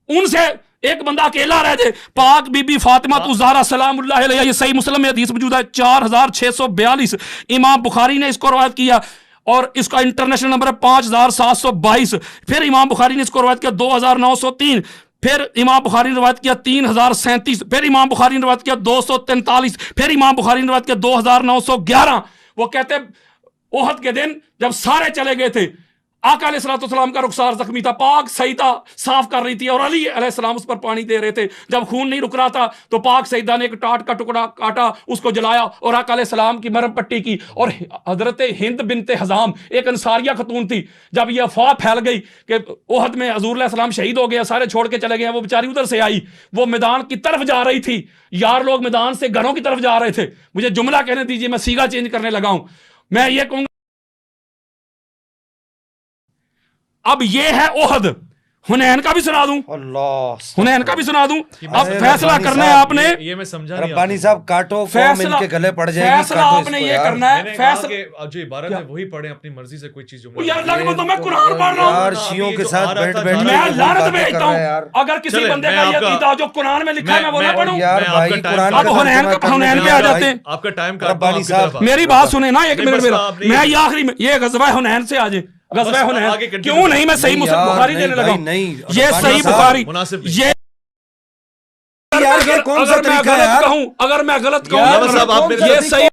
ان سے ایک بندہ اکیلا رہ جائے. پاک بی بی فاطمہ تو زہرا سلام اللہ علیہا, یہ صحیح مسلم میں حدیث موجود ہے 4642. امام بخاری نے اس کو روایت کیا, اور اس کا انٹرنیشنل نمبر ہے 5722. پھر امام بخاری نے اس کو روایت کیا 2903. پھر امام بخاری نے روایت کیا 3037. پھر امام بخاری نے روایت کیا 243. پھر امام بخاری نے روایت کیا 2911. وہ کہتے احد کے دن جب سارے چلے گئے تھے, آقا علیہ السلام کا رخسار زخمی تھا, پاک سیدہ صاف کر رہی تھی اور علی علیہ السلام اس پر پانی دے رہے تھے. جب خون نہیں رک رہا تھا تو پاک سیدہ نے ایک ٹاٹ کا ٹکڑا کاٹا, اس کو جلایا اور آقا علیہ السلام کی مرہم پٹی کی. اور حضرت ہند بنت حزام ایک انصاریہ خاتون تھی, جب یہ افواہ پھیل گئی کہ احد میں حضور علیہ السلام شہید ہو گیا, سارے چھوڑ کے چلے گئے, وہ بیچاری ادھر سے آئی, وہ میدان کی طرف جا رہی تھی, یار لوگ میدان سے گھروں کی طرف جا رہے تھے. مجھے جملہ کہنے دیجیے, میں سیگا چینج کرنے لگا ہوں. میں یہ کہوں گا اب یہ ہے احد, حنین کا بھی سنا دوں, اللہ حنین کا بھی سنا دوں. اب فیصلہ کرنا ہے آپ نے, یہ میں سمجھا نہیں. ربانی صاحب کاٹو قوم ان کے گلے پڑ جائے گی. فیصلہ آپ نے یہ کرنا ہے. فیصلہ جو عبارت ہے وہی پڑھیں اپنی مرضی سے, کوئی چیز جملہ یار لگ تو میں قرآن پڑھ رہا یار ہوں, شیعوں کے ساتھ بیٹھ بیٹھ میں لعنت بھیجتا ہوں. اگر کسی بندے کا یہ عقیدہ جو قرآن میں لکھا ہے میں وہ نہ پڑھوں. یار بھائی قرآن اب حنین پہ آ جاتے ہیں. آپ کا ٹائم ربانی صاحب میری بات سنیں نا ایک منٹ میرا, میں یہ آخری میں یہ غزوہ حنین سے آ جائے. غزوہ حنین کیوں نہیں, میں صحیح مسلم بخاری دینے لگا ہوں. یہ صحیح بخاری, یہ اگر میں غلط کہوں یہ صحیح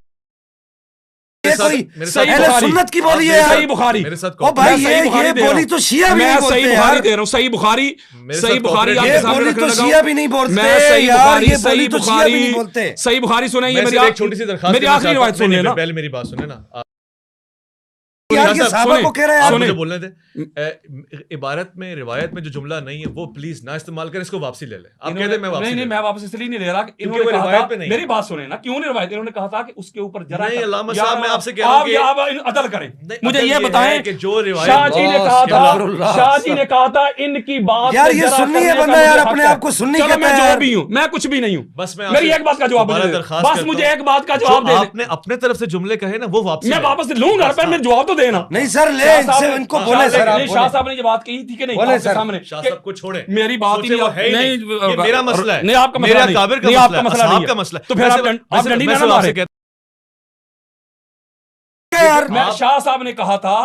سنت کی بولی ہے. صحیح بخاری, او بھائی یہ بولی تو شیعہ بھی نہیں بولتے صحیح بخاری دے رہا ہوں. صحیح بخاری, صحیح بخاری آپ کے سامنے رکھنے لگا ہوں. شیعہ بھی نہیں بولتے. میں صحیح بخاری, صحیح بخاری, صحیح بخاری سنیں. یہ میری ایک چھوٹی سی درخواست, میری آخری روایت سنیں نا, پہلے میری بات سنیں نا. یار یہ صحابہ کو کہہ رہے ہیں آپ مجھے بولنے دیں. عبارت میں روایت میں جو جملہ نہیں ہے وہ پلیز نہ استعمال کریں, اس کو واپسی لے لیں. آپ کہتے ہیں میں واپسی نہیں, میں واپس اس لیے نہیں لے رہا کہ انہوں نے کہا تھا, میری بات سنیں نا, کیوں نہیں روایت, انہوں نے کہا تھا کہ اس کے اوپر ذرا نہیں. علامہ صاحب میں آپ سے کہہ رہا ہوں کہ آپ عدل کریں. مجھے یہ بتائیں کہ جو روایت شاہ جی نے کہا تھا, شاہ جی نے کہا تھا ان کی بات یار یہ سننی ہے بندہ, یار اپنے آپ کو سننی کہتا ہے. میں جو بھی ہوں, میں کچھ بھی نہیں ہوں, بس میں میری ایک بات کا جواب دے, بس مجھے ایک بات کا جواب دے. آپ نے اپنے طرف سے جملے کہے نا وہ واپسی, میں واپس لوں گا, پر میں جواب تو دینا. نہیں سر لے ان کو بولے سر. شاہ صاحب نے یہ بات کہی تھی کہ نہیں آپ کے سامنے, شاہ صاحب کو چھوڑیں, میری بات ہی نہیں, یہ میرا مسئلہ ہے, نہیں آپ کا مسئلہ نہیں, آپ کا مسئلہ نہیں ہے, تو پھر آپ ڈنڈی نہ مارے. میں شاہ صاحب نے کہا تھا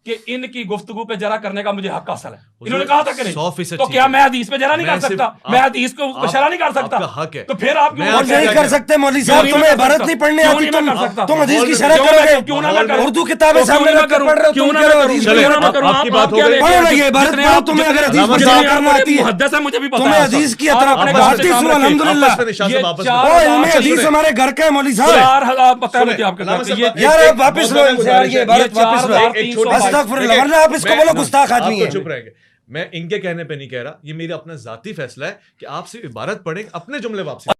کہ ان کی گفتگو پہ جرا کرنے کا مجھے حق حاصل ہے. انہوں نے کہا تھا کہ نہیں, تو کیا میں حدیث پہ جرا نہیں کر سکتا, میں حدیث کو شرح نہیں کر سکتا, تو پھر آپ نہیں کر سکتے. مولوی صاحب تمہیں عبارت نہیں پڑھنے آتی, تم حدیث کی شرح کرو گے, کیوں نہ میں اردو کتابیں سامنے رکھ کر پڑھ رہے ہو, کیوں نہ میں کروں, آپ کی بات ہو گئی, پڑھو نا یہ عبارت پڑھو. تمہیں اگر حدیث پر شرح کرنا آتی ہے, محدث ہے, مجھے بھی پتا ہے, تمہیں حدیث کی اطراف الحمدللہ علم حدیث ہمارے گھر کا ہے. مولوی صاحب 4000 پتہ ہے مجھے آپ کے گھر کا, یار آپ واپس لو ان سے, یار یہ عبارت واپس لو. استغفر اللہ, ورنہ آپ اس کو بولو گستاخ آدمی ہے. چپ رہیں گے, میں ان کے کہنے پہ نہیں کہہ رہا, یہ میرا اپنا ذاتی فیصلہ ہے کہ آپ صرف عبارت پڑھیں, اپنے جملے واپسی.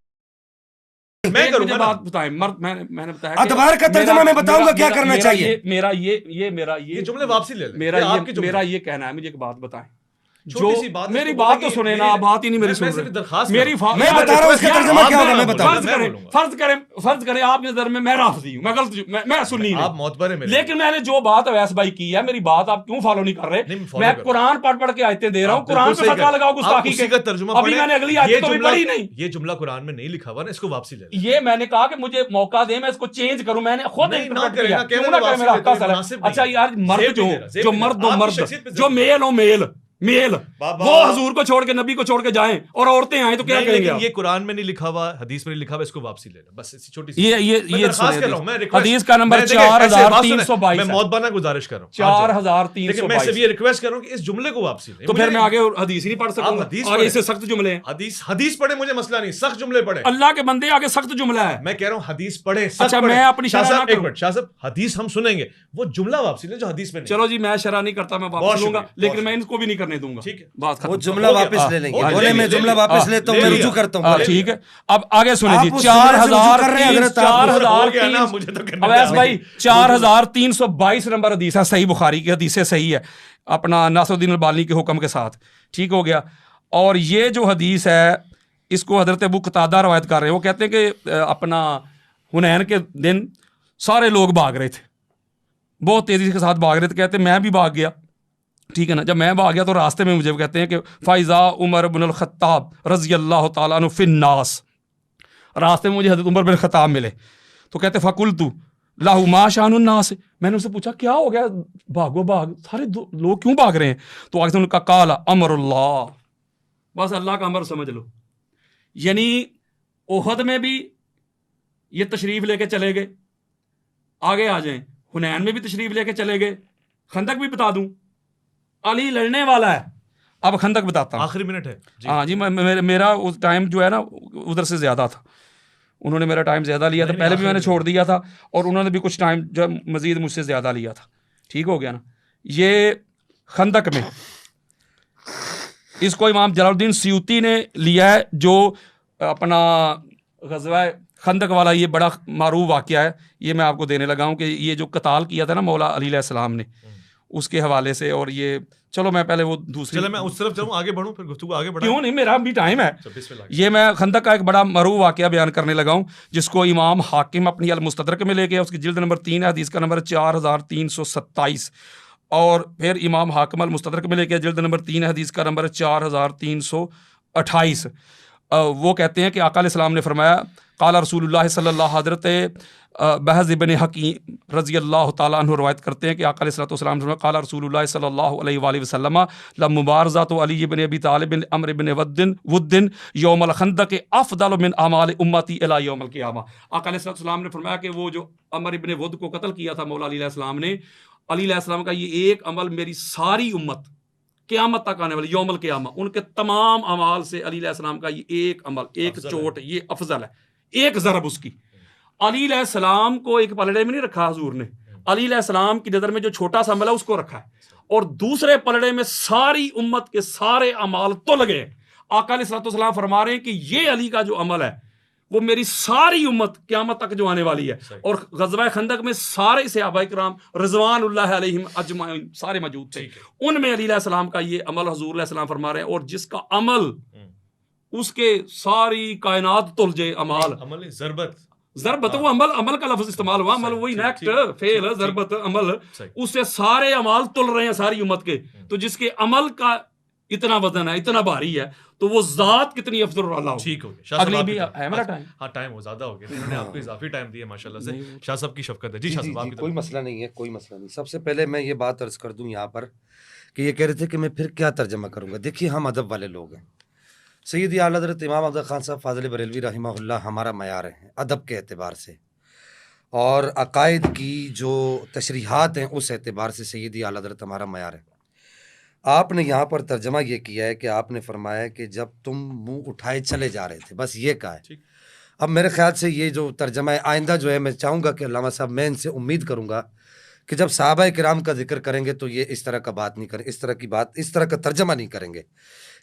میں کروں گا بات بتائیں, میں نے بتایا ادبار کا ترجمہ میں بتاؤں گا کیا کرنا چاہیے. میرا یہ جملے واپسی لے لیں. میرا یہ کہنا ہے, مجھے ایک بات بتائیں, چھوٹی سی بات, میری بات تو سنیں نا, بات ہی نہیں میری سن درخواست, میری میں بتا رہا ہوں اس کا ترجمہ کیا ہوگا, میں بتا فرض کریں آپ کے نظر میں میں رافضی ہوں, میں غلط, میں سنی آپ معتبر ہیں, لیکن میں نے جو بات اویس بھائی کی ہے, میری بات آپ کیوں فالو نہیں کر رہے. میں قرآن پڑھ کے آیتیں دے رہا ہوں, قرآن پہ فتویٰ لگاؤ گستاخی کے, ابھی میں نے اگلی آیت تو بھی پڑھی نہیں. یہ جملہ قرآن میں نہیں لکھا ہوا نا, اس کو واپسی لے لیں. یہ میں نے کہا کہ مجھے موقع دیں, میں اس کو چینج کروں, میں نے خود کیوں نہ کرے, میرا حق حاصل ہے. اچھا یار مرد جو مرد ہو مرد, جو میل ہو میل وہ حضور کو چھوڑ کے, نبی کو چھوڑ کے جائیں اور عورتیں آئیں تو کیا کہیں گے. یہ قرآن میں نہیں لکھا ہوا, حدیث میں نہیں لکھا ہوا, اس کو واپسی لے لیں. بس اسی چھوٹی سی یہ حدیث کا نمبر 4322. میں موتبانہ گزارش کر رہا ہوں, 4322. میں سے یہ ریکویسٹ کر رہا ہوں کہ اس جملے کو واپسی لیں. تو پھر میں آگے حدیث ہی نہیں پڑھ سکوں, آگے اس سے سخت جملے ہیں. حدیث پڑھیں, مجھے مسئلہ نہیں, سخت جملے پڑھیں. اللہ کے بندے آگے سخت جملہ ہے, میں کہہ رہا ہوں حدیث پڑھیں. اچھا میں اپنی شرح نہ کروں. شاہ صاحب حدیث ہم سنیں گے, وہ جملہ واپسی لیں جو حدیث میں نہیں. چلو جی میں شرح نہیں کرتا, میں واپس لوں گا, لیکن میں ان کو بھی نہیں کرنے دوں گا. ٹھیک ہے, وہ جملہ واپس لے لیں گے, بولے میں جملہ واپس لیتا ہوں, میں رجوع کرتا ہوں. ٹھیک ہے, اب آگے سنیں جی. 4322 نمبر حدیث ہے, صحیح بخاری کی حدیث صحیح ہے, اپنا ناصر الدین البانی کے حکم کے ساتھ. ٹھیک ہو گیا. اور یہ جو حدیث ہے اس کو حضرت ابو قتادہ روایت کر رہے ہیں. وہ کہتے ہیں کہ اپنا حنین کے دن سارے لوگ بھاگ رہے تھے, بہت تیزی کے ساتھ بھاگ رہے تھے. کہتے ہیں میں بھی بھاگ گیا. ٹھیک ہے نا, جب میں بھاگ گیا تو راستے میں مجھے کہتے ہیں کہ فائزہ عمر بن الخطاب رضی اللہ تعالیٰ عنہ فی الناس, راستے میں مجھے حضرت عمر بن الخطاب ملے. تو کہتے فقلت لاہو ما شان الناس, میں نے ان سے پوچھا کیا ہو گیا, بھاگو بھاگ, سارے لوگ کیوں بھاگ رہے ہیں. تو آگے سے انہوں نے کہا قال امر اللہ, بس اللہ کا امر سمجھ لو. یعنی احد میں بھی یہ تشریف لے کے چلے گئے, آگے آ جائیں حنین میں بھی تشریف لے کے چلے گئے, خندق بھی بتا دوں, علی لڑنے والا ہے. اب خندق بتاتا ہوں, آخری منٹ ہے ہاں جی, میرا اس ٹائم جو ہے نا ادھر سے زیادہ تھا, انہوں نے میرا ٹائم زیادہ لیا تھا, پہلے بھی میں نے چھوڑ دیا تھا اور انہوں نے بھی کچھ ٹائم جو مزید مجھ سے زیادہ لیا تھا. ٹھیک ہو گیا نا. یہ خندق میں اس کو امام جلال الدین سیوطی نے لیا ہے, جو اپنا غزوہ خندق والا یہ بڑا معروف واقعہ ہے, یہ میں آپ کو دینے لگا ہوں کہ یہ جو قتال کیا تھا نا مولا علی علیہ السلام نے, اس کے حوالے سے. اور یہ چلو میں پہلے وہ دوسری, چلے میں اس طرف چلوں, آگے بڑھوں, پھر گفتگو آگے بڑھوں. کیوں نہیں, میرا بھی ٹائم ہے. یہ میں خندق کا ایک بڑا معروف واقعہ بیان کرنے لگا ہوں, جس کو امام حاکم اپنی المستدرک میں لے کے, اس کی جلد نمبر 3 حدیث کا نمبر 4327, اور پھر امام حاکم المستدرک میں لے کے جلد نمبر 3 حدیث کا نمبر 4328. وہ کہتے ہیں کہ آقا علیہ السلام نے فرمایا, قال رسول اللہ صلی اللہ, حضرت بحز ابن حکیم رضی اللہ تعالیٰ عنہ روایت کرتے ہیں کہ آقا علیہ السلام نے فرمایا, قال رسول اللہ صلی اللہ علیہ وآلہ وسلم لمبارزۃ علی بن ابی طالب عمرو بن ود یوم الخندق افضل من اعمال امتی الی یوم القیامہ. آقا علیہ السلام نے فرمایا کہ وہ جو عمرو بن ود کو قتل کیا تھا مولا علی علیہ السلام نے, علی علیہ السلام کا یہ ایک عمل میری ساری امت قیامت تک آنے والی یوم القیامہ ان کے تمام اعمال سے علی علیہ السلام کا یہ ایک عمل, ایک چوٹ, یہ افضل ہے, ایک ضرب اس کی. علی علیہ السلام کو ایک پلڑے میں نہیں رکھا حضور نے, علی علیہ السلام کی نظر میں جو چھوٹا سا عمل ہے اس کو رکھا ہے, اور دوسرے پلڑے میں ساری امت کے سارے اعمال تو لگے. آقا علیہ السلام فرما رہے ہیں کہ یہ علی کا جو عمل ہے وہ میری ساری امت قیامت تک جو آنے والی ہے. اور غزوہ خندق میں سارے صحابہ کرام رضوان اللہ علیہم اجمعین سارے موجود تھے, ان میں علی علیہ السلام کا یہ عمل حضور علیہ السلام فرما رہے ہیں, اور جس کا عمل اس کے ساری کائنات تل جائے. عمل ضربت وہ عمل کا لفظ استعمال ہوا, عمل وہی نیکٹ فعل ضربت عمل, اس سے سارے اعمال تل رہے ہیں ساری امت کے. تو جس کے عمل کا اتنا وزن ہے, اتنا بھاری ہے, تو وہ ذات کتنی افضل اور اعلیٰ ہو. ٹھیک ہو گیا. اگلی بھی ہے میرا ٹائم, ہاں ٹائم ہو زیادہ ہو گیا, انہوں نے آپ کو اضافی ٹائم دیا ماشاءاللہ سے. شاہ صاحب کی شفقت ہے. جی شاہ صاحب, کوئی مسئلہ نہیں ہے, کوئی مسئلہ نہیں. سب سے پہلے میں یہ بات عرض کر دوں یہاں پر کہ یہ کہہ رہے تھے کہ میں پھر کیا ترجمہ کروں گا. دیکھیے ہم ادب والے لوگ ہیں. سیدی اعلیٰ حضرت امام افضل خان صاحب فاضل بریلوی رحمہ اللہ ہمارا معیار ہیں ادب کے اعتبار سے, اور عقائد کی جو تشریحات ہیں اس اعتبار سے سیدی اعلیٰ حضرت ہمارا معیار ہے. آپ نے یہاں پر ترجمہ یہ کیا ہے کہ آپ نے فرمایا کہ جب تم منہ اٹھائے چلے جا رہے تھے, بس یہ کہا ہے. اب میرے خیال سے یہ جو ترجمہ ہے, آئندہ جو ہے میں چاہوں گا کہ علامہ صاحب, میں ان سے امید کروں گا کہ جب صحابہ کرام کا ذکر کریں گے تو یہ اس طرح کا بات نہیں کریں, اس طرح کی بات, اس طرح کا ترجمہ نہیں کریں گے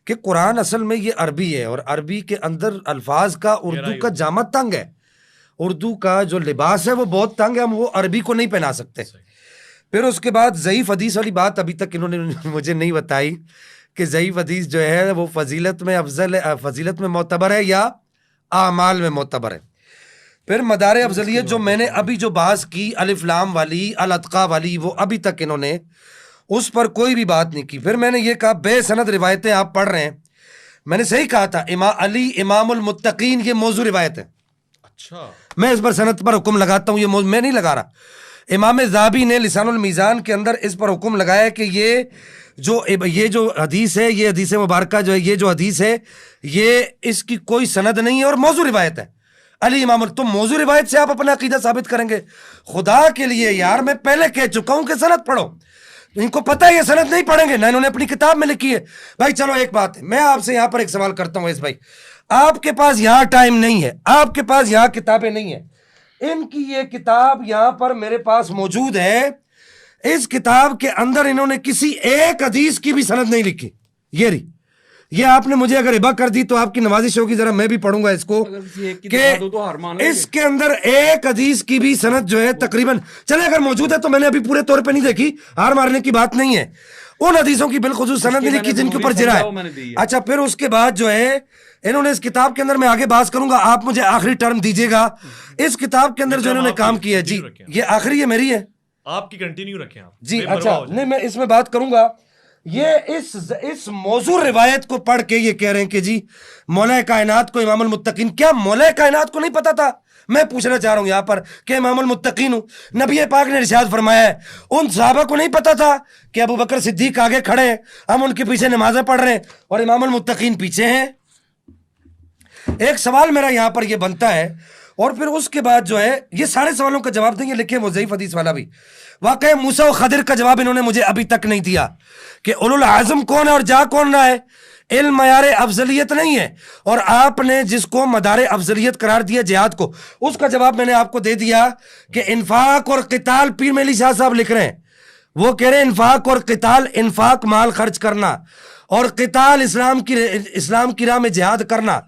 کہ قرآن اصل میں یہ عربی ہے, اور عربی کے اندر الفاظ کا اردو کا جامع تنگ ہے, اردو کا جو لباس ہے وہ بہت تنگ ہے, ہم وہ عربی کو نہیں پہنا سکتے. پھر اس کے بعد ضعیف حدیث والی بات ابھی تک انہوں نے مجھے نہیں بتائی کہ ضعیف حدیث جو ہے وہ فضیلت میں افضل ہے, فضیلت میں معتبر ہے یا اعمال میں معتبر ہے. پھر مدار افضلیت جو میں نے ابھی جو بحث کی الف لام والی, الاتقا والی, وہ ابھی تک انہوں نے اس پر کوئی بھی بات نہیں کی. پھر میں نے یہ کہا بے سند روایتیں آپ پڑھ رہے ہیں, میں نے صحیح کہا تھا علی امام المتقین یہ موضوع روایت ہے. اچھا, میں اس پر سند پر حکم لگاتا ہوں, یہ میں نہیں لگا رہا. امام ذہبی نے لسان المیزان کے اندر اس پر حکم لگایا کہ یہ جو حدیث ہے, یہ حدیث مبارکہ جو ہے, یہ جو حدیث ہے یہ اس کی کوئی سند نہیں ہے اور موضوع روایت ہے. علی امام, تم موضوع روایت سے آپ اپنا عقیدہ ثابت کریں گے؟ خدا کے لیے یار, میں پہلے کہہ چکا ہوں کہ سند پڑھو. ان کو پتہ ہے یہ سند نہیں پڑھیں گے, نہ انہوں نے اپنی کتاب میں لکھی ہے. بھائی چلو ایک بات ہے, میں آپ سے یہاں پر ایک سوال کرتا ہوں. اس بھائی آپ کے پاس یہاں ٹائم نہیں ہے, آپ کے پاس یہاں کتابیں نہیں ہیں, ان کی یہ کتاب یہاں پر میرے پاس موجود ہے, اس کتاب کے اندر انہوں نے کسی ایک حدیث کی بھی سند نہیں لکھی. یہ آپ نے مجھے اگر ہبہ کر دی تو آپ کی نوازش ہوگی, ذرا میں بھی پڑھوں گا اس کو, کہ اس کے اندر ایک حدیث کی بھی سند جو ہے تقریباً, چلے اگر موجود ہے تو میں نے ابھی پورے طور پہ نہیں دیکھی, ہار مارنے کی بات نہیں ہے, ان حدیثوں کی بالخصوص سند نہیں لکھی جن کے اوپر جرا ہے. اچھا, پھر اس کے بعد جو ہے انہوں نے اس کتاب کے اندر, میں آگے بات کروں گا, آپ مجھے آخری ٹرم دیجیے گا, اس کتاب کے اندر جو انہوں نے کام کیا ہے, جی یہ آخری ہے, میری ہے, آپ کی کنٹینیو رکھیں آپ. جی اچھا, نہیں میں اس میں بات کروں گا. یہ اس موضوع روایت کو پڑھ کے یہ کہہ رہے ہیں کہ جی مولا کائنات کو امام المتقین, کیا مولا کائنات کو نہیں پتا تھا؟ میں پوچھنا چاہ رہا ہوں یہاں پر کہ امام المتقین ہوں, نبی پاک نے ارشاد فرمایا ہے, ان صحابہ کو نہیں پتا تھا کہ ابو بکر صدیق آگے کھڑے ہیں, ہم ان کے پیچھے نمازیں پڑھ رہے ہیں اور امام المتقین پیچھے ہیں. ایک سوال میرا یہاں پر یہ بنتا ہے اور پھر اس کے بعد جو ہے یہ سارے سوالوں کا جواب دیں گے, لکھے وہ ضعیف حدیث والا بھی. واقعہ موسیٰ و خضر کا جواب انہوں نے مجھے ابھی تک نہیں دیا کہ اولو العزم کون ہے اور جا کون رہا ہے. علم معیار افضلیت نہیں ہے, اور آپ نے جس کو مدار افضلیت قرار دیا جہاد کو, اس کا جواب میں نے آپ کو دے دیا کہ انفاق اور قتال. پیر میلی شاہ صاحب لکھ رہے ہیں, وہ کہہ رہے ہیں انفاق اور قتال, انفاق مال خرچ کرنا اور قتال اسلام کی راہ میں جہاد کرنا,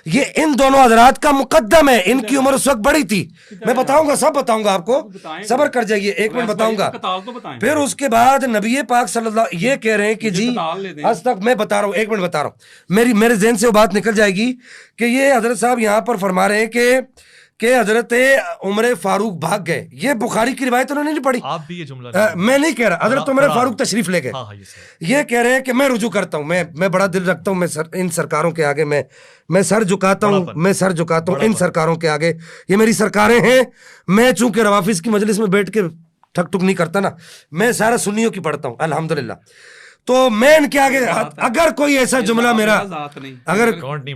یہ ان دونوں حضرات کا مقدم ہے. ان کی عمر اس وقت بڑی تھی, میں بتاؤں گا, سب بتاؤں گا آپ کو, صبر کر جائیے, ایک منٹ بتاؤں گا. پھر اس کے بعد نبی پاک صلی اللہ یہ کہہ رہے ہیں کہ جی آج تک میں بتا رہا ہوں, ایک منٹ بتا رہا ہوں, میرے ذہن سے وہ بات نکل جائے گی کہ یہ حضرت صاحب یہاں پر فرما رہے ہیں کہ حضرت عمر فاروق بھاگ گئے. یہ بخاری کی روایت انہوں نے نہیں پڑھی, آپ بھی یہ جملہ میں نہیں کہہ رہا. حضرت عمر فاروق تشریف لے گئے, یہ کہہ رہے ہیں کہ میں رجوع کرتا ہوں, میں بڑا دل رکھتا ہوں, میں ان سرکاروں کے آگے میں سر جھکاتا ہوں, ان سرکاروں کے آگے, یہ میری سرکاریں ہیں. میں چونکہ روافظ کی مجلس میں بیٹھ کے ٹھک ٹک نہیں کرتا نا, میں سارا سنیوں کی پڑھتا ہوں الحمدللہ. تو میں ان کے آگے اگر کوئی ایسا جملہ میرا اگر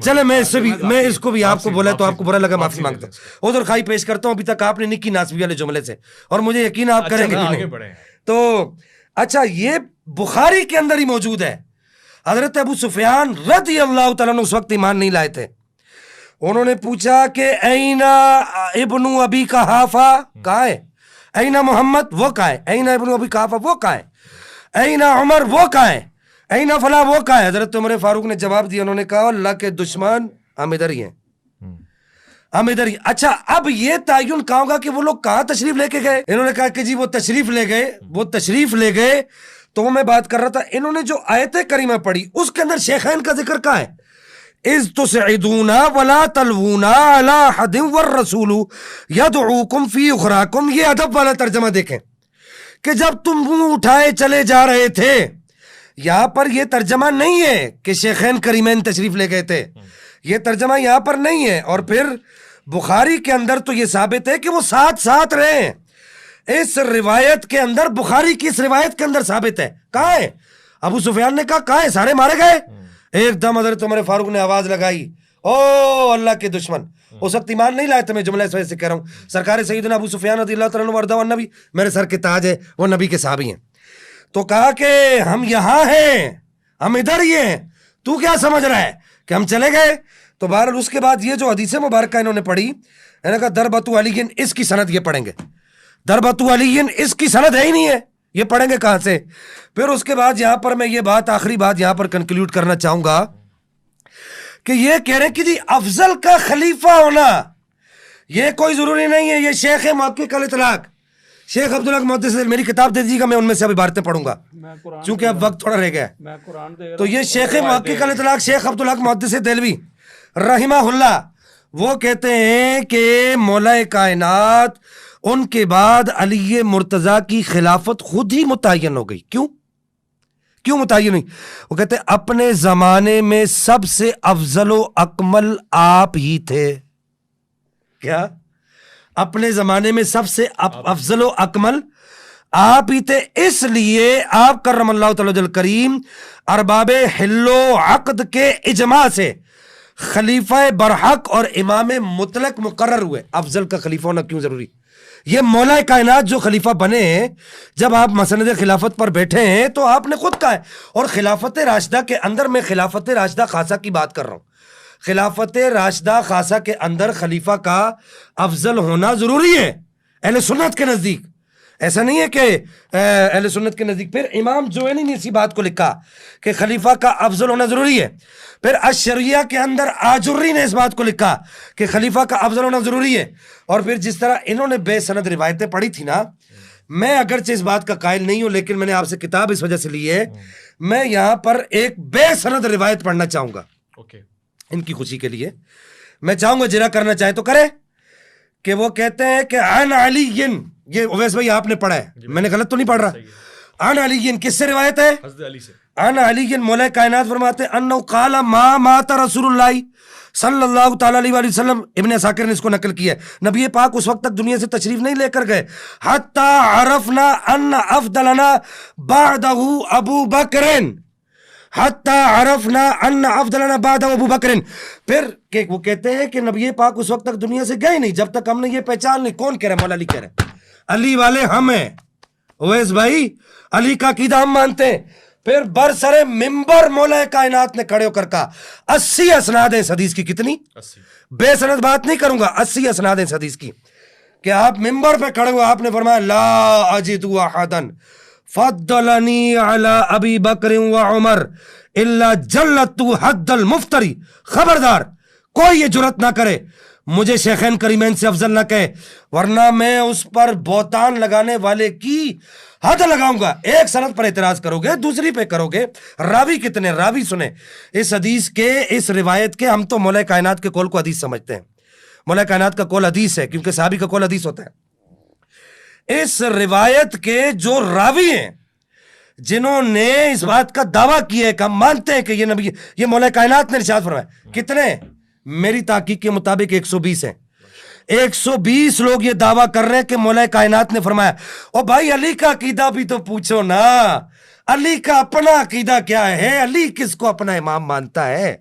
چلے, میں اس کو بھی آپ کو بولا تو آپ کو برا لگا, معافی مانگتا ہوں, عذر خواہی پیش کرتا ہوں. ابھی تک آپ نے نہیں کی ناسبی والے جملے سے, اور مجھے یقین آپ کریں گے. تو اچھا, یہ بخاری کے اندر ہی موجود ہے. حضرت ابو سفیان رضی اللہ تعالیٰ عنہ اس وقت ایمان نہیں لائے تھے. انہوں نے پوچھا کہ اینا ابن ابی قحافہ کہاں ہے, اینا محمد وہ کہاں ہے, اینا ابن ابی قحافہ وہ کہاں ہے, اینا عمر وہ کہاں ہے, اینا فلاں وہ کہاں ہے. حضرت عمر فاروق نے جواب دیا, انہوں نے کہا اللہ کے دشمن ہم ادھر ہی ہیں, ہم ادھر ہی. اچھا, اب یہ تعین کہاں ہوگا کہ وہ لوگ کہاں تشریف لے کے گئے. انہوں نے کہا کہ جی وہ تشریف لے گئے. تو میں بات کر رہا تھا, انہوں نے جو آیت کریمہ پڑھی اس کے اندر شیخین کا ذکر کہاں ہے. اذ تسعدون ولا تلوون علی احد والرسول یدعوکم فی اخراکم. یہ ادب والا ترجمہ دیکھیں کہ جب تم منہ اٹھائے چلے جا رہے تھے, یہاں پر یہ ترجمہ نہیں ہے کہ شیخین کریمین تشریف لے گئے تھے, یہ ترجمہ یہاں پر نہیں ہے. اور پھر بخاری کے اندر تو یہ ثابت ہے کہ وہ ساتھ رہے ہیں. اس روایت کے اندر, بخاری کی اس روایت کے اندر ثابت ہے. کہاں ہے؟ ابو سفیان نے کہا کہاں ہے, سارے مارے گئے. ایک دم حضرت عمر فاروق نے آواز لگائی, او اللہ کے دشمن. اس وقت ایمان نہیں لائے تھے, میں جملہ اس وجہ سے کہہ رہا ہوں. سرکار سیدنا ابو سفیان رضی اللہ تعالیٰ عنہ وارضاہ والنبی, میرے سر کے تاج ہے, وہ نبی کے صحابی ہیں. تو کہا کہ ہم یہاں ہیں, ہم ادھر ہی ہیں, تو کیا سمجھ رہا ہے کہ ہم چلے گئے. تو بہرحال اس کے بعد یہ جو حدیث مبارکہ انہوں نے پڑھی, انہوں نے کہا دربۃ علی, اس کی سند یہ پڑھیں گے. دربۃ علی اس کی سند ہے ہی نہیں ہے, یہ پڑھیں گے کہاں سے. پھر اس کے بعد یہاں پر میں یہ بات, آخری بات یہاں پر کنکلوڈ کرنا چاہوں گا کہ یہ کہہ رہے ہیں کہ جی افضل کا خلیفہ ہونا یہ کوئی ضروری نہیں ہے. یہ شیخ محقق الاطلاق شیخ عبدالحق محدث, میری کتاب دے دیجیے گا, میں ان میں سے ابھی عبارتیں پڑھوں گا چونکہ اب وقت تھوڑا رہ گیا. تو یہ شیخ محقق الاطلاق شیخ عبدالحق محدث دہلوی رحمہ اللہ, وہ کہتے ہیں کہ مولا کائنات ان کے بعد علی مرتضیٰ کی خلافت خود ہی متعین ہو گئی. کیوں متعین ہوئی؟ وہ کہتے ہیں اپنے زمانے میں سب سے افضل و اکمل آپ ہی تھے. کیا؟ اپنے زمانے میں سب سے افضل و اکمل آپ ہی تھے, اس لیے آپ کرم اللہ تعالی جل کریم ارباب حل و عقد کے اجماع سے خلیفہ برحق اور امام مطلق مقرر ہوئے. افضل کا خلیفہ ہونا کیوں ضروری؟ یہ مولا کائنات جو خلیفہ بنے ہیں, جب آپ مسند خلافت پر بیٹھے ہیں تو آپ نے خود کہا ہے, اور خلافت راشدہ کے اندر, میں خلافت راشدہ خاصہ کی بات کر رہا ہوں, خلافت راشدہ خاصہ کے اندر خلیفہ کا افضل ہونا ضروری ہے اہل سنت کے نزدیک. ایسا نہیں ہے کہ اہل سنت کے نزدیک. پھر امام جوینی نے اسی بات کو لکھا کہ خلیفہ کا افضل ہونا ضروری ہے. پھر الشریعہ کے اندر آجری نے اس بات کو لکھا کہ خلیفہ کا افضل ہونا ضروری ہے. اور پھر جس طرح انہوں نے بے سند روایتیں پڑھی تھی نا, میں اگرچہ اس بات کا قائل نہیں ہوں, لیکن میں نے آپ سے کتاب اس وجہ سے لی ہے, میں یہاں پر ایک بے سند روایت پڑھنا چاہوں گا ان کی خوشی کے لیے. میں چاہوں گا جرا کرنا چاہے تو کرے, کہ وہ کہتے ہیں کہ عن علی, یہ اویس بھائی آپ نے پڑھا ہے, میں نے غلط تو نہیں پڑھ رہا. عن علی کس سے روایت ہے؟ حضرت علی سے. عن علی مولا کائنات فرماتے ہیں انہ قال ما مات رسول اللہ صلی اللہ تعالی علیہ وآلہ وسلم. ابن عساکر نے اس کو نقل کیا ہے, نبی پاک اس وقت تک دنیا سے تشریف نہیں لے کر گئے حتی عرفنا ان افضلنا بعدہ ابو بکر, حتی عرفنا ان افضلنا بعد ابو بکر. پھر کہ وہ کہتے ہیں کہ نبی پاک اس وقت تک دنیا سے گئے نہیں جب تک ہم نے یہ پہچان نہیں. کون کہہ رہا ہے؟ مولا علی کہہ رہے ہیں. علی والے ہم ہیں اویس بھائی, علی کا عقیدہ ہم مانتے ہیں. پھر برسر ممبر مولا کائنات نے کھڑے ہو کر کہا 80 اسناد ہیں اس حدیث کی. کتنی؟ 80. بے سند بات نہیں کروں گا, 80 اسناد ہیں اس حدیث کی. کہ آپ ممبر پہ کھڑے ہوئے آپ نے فرمایا لا اجد احدا فضلنی علی ابی بکر و عمر الا جلت حد المفتری. خبردار کوئی یہ جرت نہ کرے مجھے شیخین کریمین سے افضل نہ کہے, ورنہ میں اس پر بہتان لگانے والے کی حد لگاؤں گا. ایک سند پر اعتراض کرو گے, دوسری پہ کرو گے. راوی کتنے؟ راوی سنیں اس حدیث کے, اس روایت کے. ہم تو مولا کائنات کے قول کو حدیث سمجھتے ہیں. مولا کائنات کا قول حدیث ہے کیونکہ صحابی کا قول حدیث ہوتا ہے. اس روایت کے جو راوی ہیں جنہوں نے اس بات کا دعویٰ کیا ہے کہ ہم مانتے ہیں کہ یہ نبی, یہ مولا کائنات نے ارشاد فرمایا, کتنے؟ میری تحقیق کے مطابق 120 ہیں. 120 لوگ یہ دعویٰ کر رہے ہیں کہ مولا کائنات نے فرمایا. اور بھائی علی کا عقیدہ بھی تو پوچھو نا, علی کا اپنا عقیدہ کیا ہے؟ علی کس کو اپنا امام مانتا ہے؟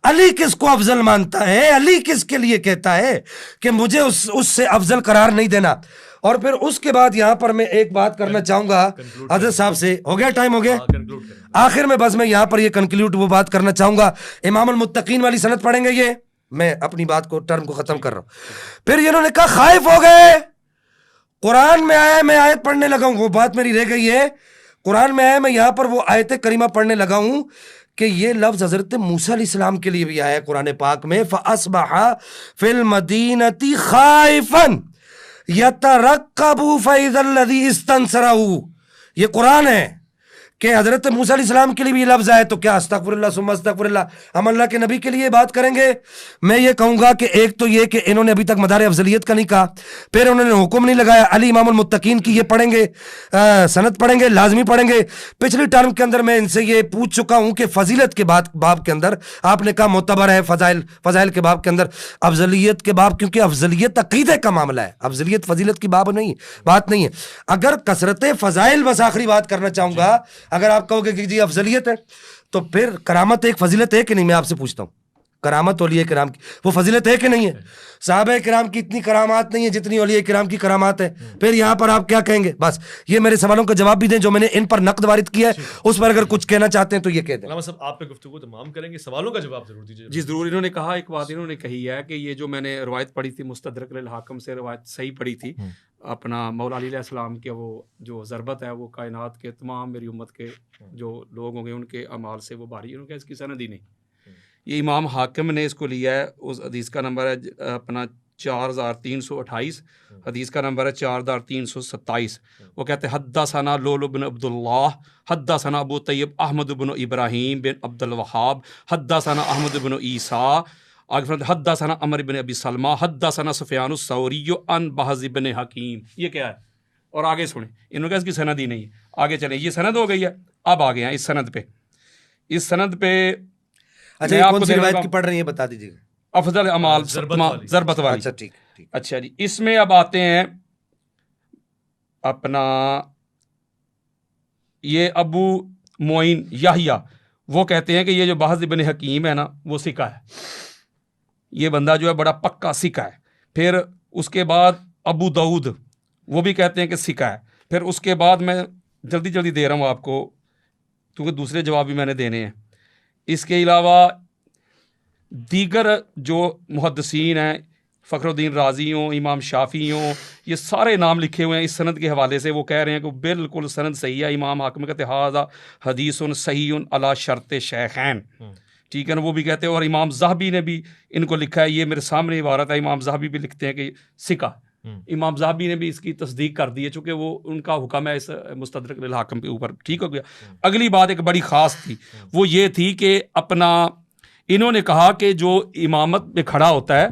علی کس کو افضل مانتا ہے؟ علی کس کے لیے کہتا ہے کہ مجھے اس سے افضل قرار نہیں دینا؟ اور پھر اس کے بعد یہاں پر میں ایک بات کرنا چاہوں گا حضرت صاحب سے. ہو گیا ٹائم؟ ہو گیا. آخر میں بس میں یہاں پر یہ کنکلیوڈ وہ بات کرنا چاہوں گا. امام المتقین والی سند پڑھیں گے. یہ میں اپنی بات کو ٹرم کو ختم کر رہا ہوں. پھر انہوں نے کہا خائف ہو گئے, قرآن میں آیا میں آیت پڑھنے لگا ہوں. وہ بات میری رہ گئی ہے. قرآن میں آیا میں یہاں پر وہ آیت کریمہ پڑھنے لگا ہوں کہ یہ لفظ حضرت موسیٰ علیہ السلام کے لیے بھی آیا ہے قرآن پاک میں. فَأَصْبَحَ فِي الْمَدِينَةِ خَائِفًا يَتَرَقَّبُ فَإِذَا الَّذِي اسْتَنصَرَهُ. یہ قرآن ہے کہ حضرت موسیٰ علیہ السلام کے لیے بھی یہ لفظ آئے. تو کیا استغفر اللہ ثم استغفر اللہ ہم اللہ کے نبی کے لیے بات کریں گے؟ میں یہ کہوں گا کہ ایک تو یہ کہ انہوں نے ابھی تک مدار افضلیت کا نہیں کہا, پھر انہوں نے حکم نہیں لگایا. علی امام المتقین کی یہ پڑھیں گے, سند پڑھیں گے, لازمی پڑھیں گے. پچھلی ٹرم کے اندر میں ان سے یہ پوچھ چکا ہوں کہ فضیلت کے باب کے اندر آپ نے کہا معتبر ہے, فضائل کے باب کے اندر افضلیت کے باب, کیونکہ افضلیت عقیدے کا معاملہ ہے, افضلیت فضیلت کی بات نہیں ہے. اگر کثرت فضائل, بس آخری بات کرنا چاہوں گا, اگر آپ کہو گے کہ جی افضلیت ہے تو پھر کرامت ایک فضیلت ہے کہ نہیں؟ میں آپ سے پوچھتا ہوں, کرامت اولیاء کرام کی وہ فضیلت ہے کہ نہیں ہے؟ صحابہ کرام کی اتنی کرامات نہیں ہے جتنی اولیاء کرام کی کرامات ہے. پھر یہاں پر آپ کیا کہیں گے؟ بس یہ میرے سوالوں کا جواب بھی دیں جو میں نے ان پر نقد وارد کیا ہے, اس پر اگر کچھ کہنا چاہتے ہیں تو یہ کہہ دیں. علامہ صاحب آپ پہ گفتگو تمام کریں گے, سوالوں کا جواب ضرور دیجیے. جی ضرور. انہوں نے کہا ایک بات انہوں نے کہی ہے کہ یہ جو میں نے روایت پڑھی تھی مستدرک للحاکم سے, روایت صحیح پڑھی تھی, اپنا مولا علی علیہ السلام کے وہ جو ضربت ہے وہ کائنات کے تمام میری امت کے جو لوگ ہوں گے ان کے اعمال سے وہ باری. انہوں نے کہا اس کی سند ہی نہیں. یہ امام حاکم نے اس کو لیا ہے, اس حدیث کا نمبر ہے اپنا 4328, حدیث کا نمبر ہے 4327. وہ کہتے ہیں حدثنا لولو بن عبداللہ حدثنا ابو طیب احمد بن ابراہیم بن عبد الوہاب حدثنا احمد بن عیسیٰ حدثنا عمر بن ابی سلمہ حدثنا سفیان الثوری عن بہز بن حکیم. یہ کیا ہے؟ اور آگے سنیں, انہوں نے کہا اس کی سند ہی نہیں ہے. آگے چلیں, یہ سند ہو گئی ہے. اب آگے ہیں اس سند پہ. اس سند پہ اچھا یہ کون سی روایت کی پڑھ رہی ہیں بتا دیجیے گا. افضل اعمال ضربت والی. اچھا ٹھیک. اچھا جی, اس میں اب آتے ہیں اپنا یہ ابو معین یحییٰ, وہ کہتے ہیں کہ یہ جو بہز بن حکیم ہے نا وہ سکہ ہے. یہ بندہ جو ہے بڑا پکا سکہ ہے. پھر اس کے بعد ابو داؤد وہ بھی کہتے ہیں کہ سکہ ہے. پھر اس کے بعد میں جلدی دے رہا ہوں آپ کو کیونکہ دوسرے جواب بھی میں نے دینے ہیں. اس کے علاوہ دیگر جو محدثین ہیں, فخر الدین رازی ہوں, امام شافعی ہوں, یہ سارے نام لکھے ہوئے ہیں اس سند کے حوالے سے. وہ کہہ رہے ہیں کہ بالکل سند صحیح ہے. امام حاکم کہتے ہیں ھذا حدیث صحیح علی شرط شیخین. ٹھیک ہے نا, وہ بھی کہتے ہیں. اور امام ذہبی نے بھی ان کو لکھا ہے, یہ میرے سامنے عبارت ہے, امام ذہبی بھی لکھتے ہیں کہ سکہ. امام ذہبی نے بھی اس کی تصدیق کر دی ہے چونکہ وہ ان کا حکم ہے اس مستدرک للحاکم کے اوپر. ٹھیک ہو گیا. اگلی بات ایک بڑی خاص تھی, وہ یہ تھی کہ اپنا انہوں نے کہا کہ جو امامت میں کھڑا ہوتا ہے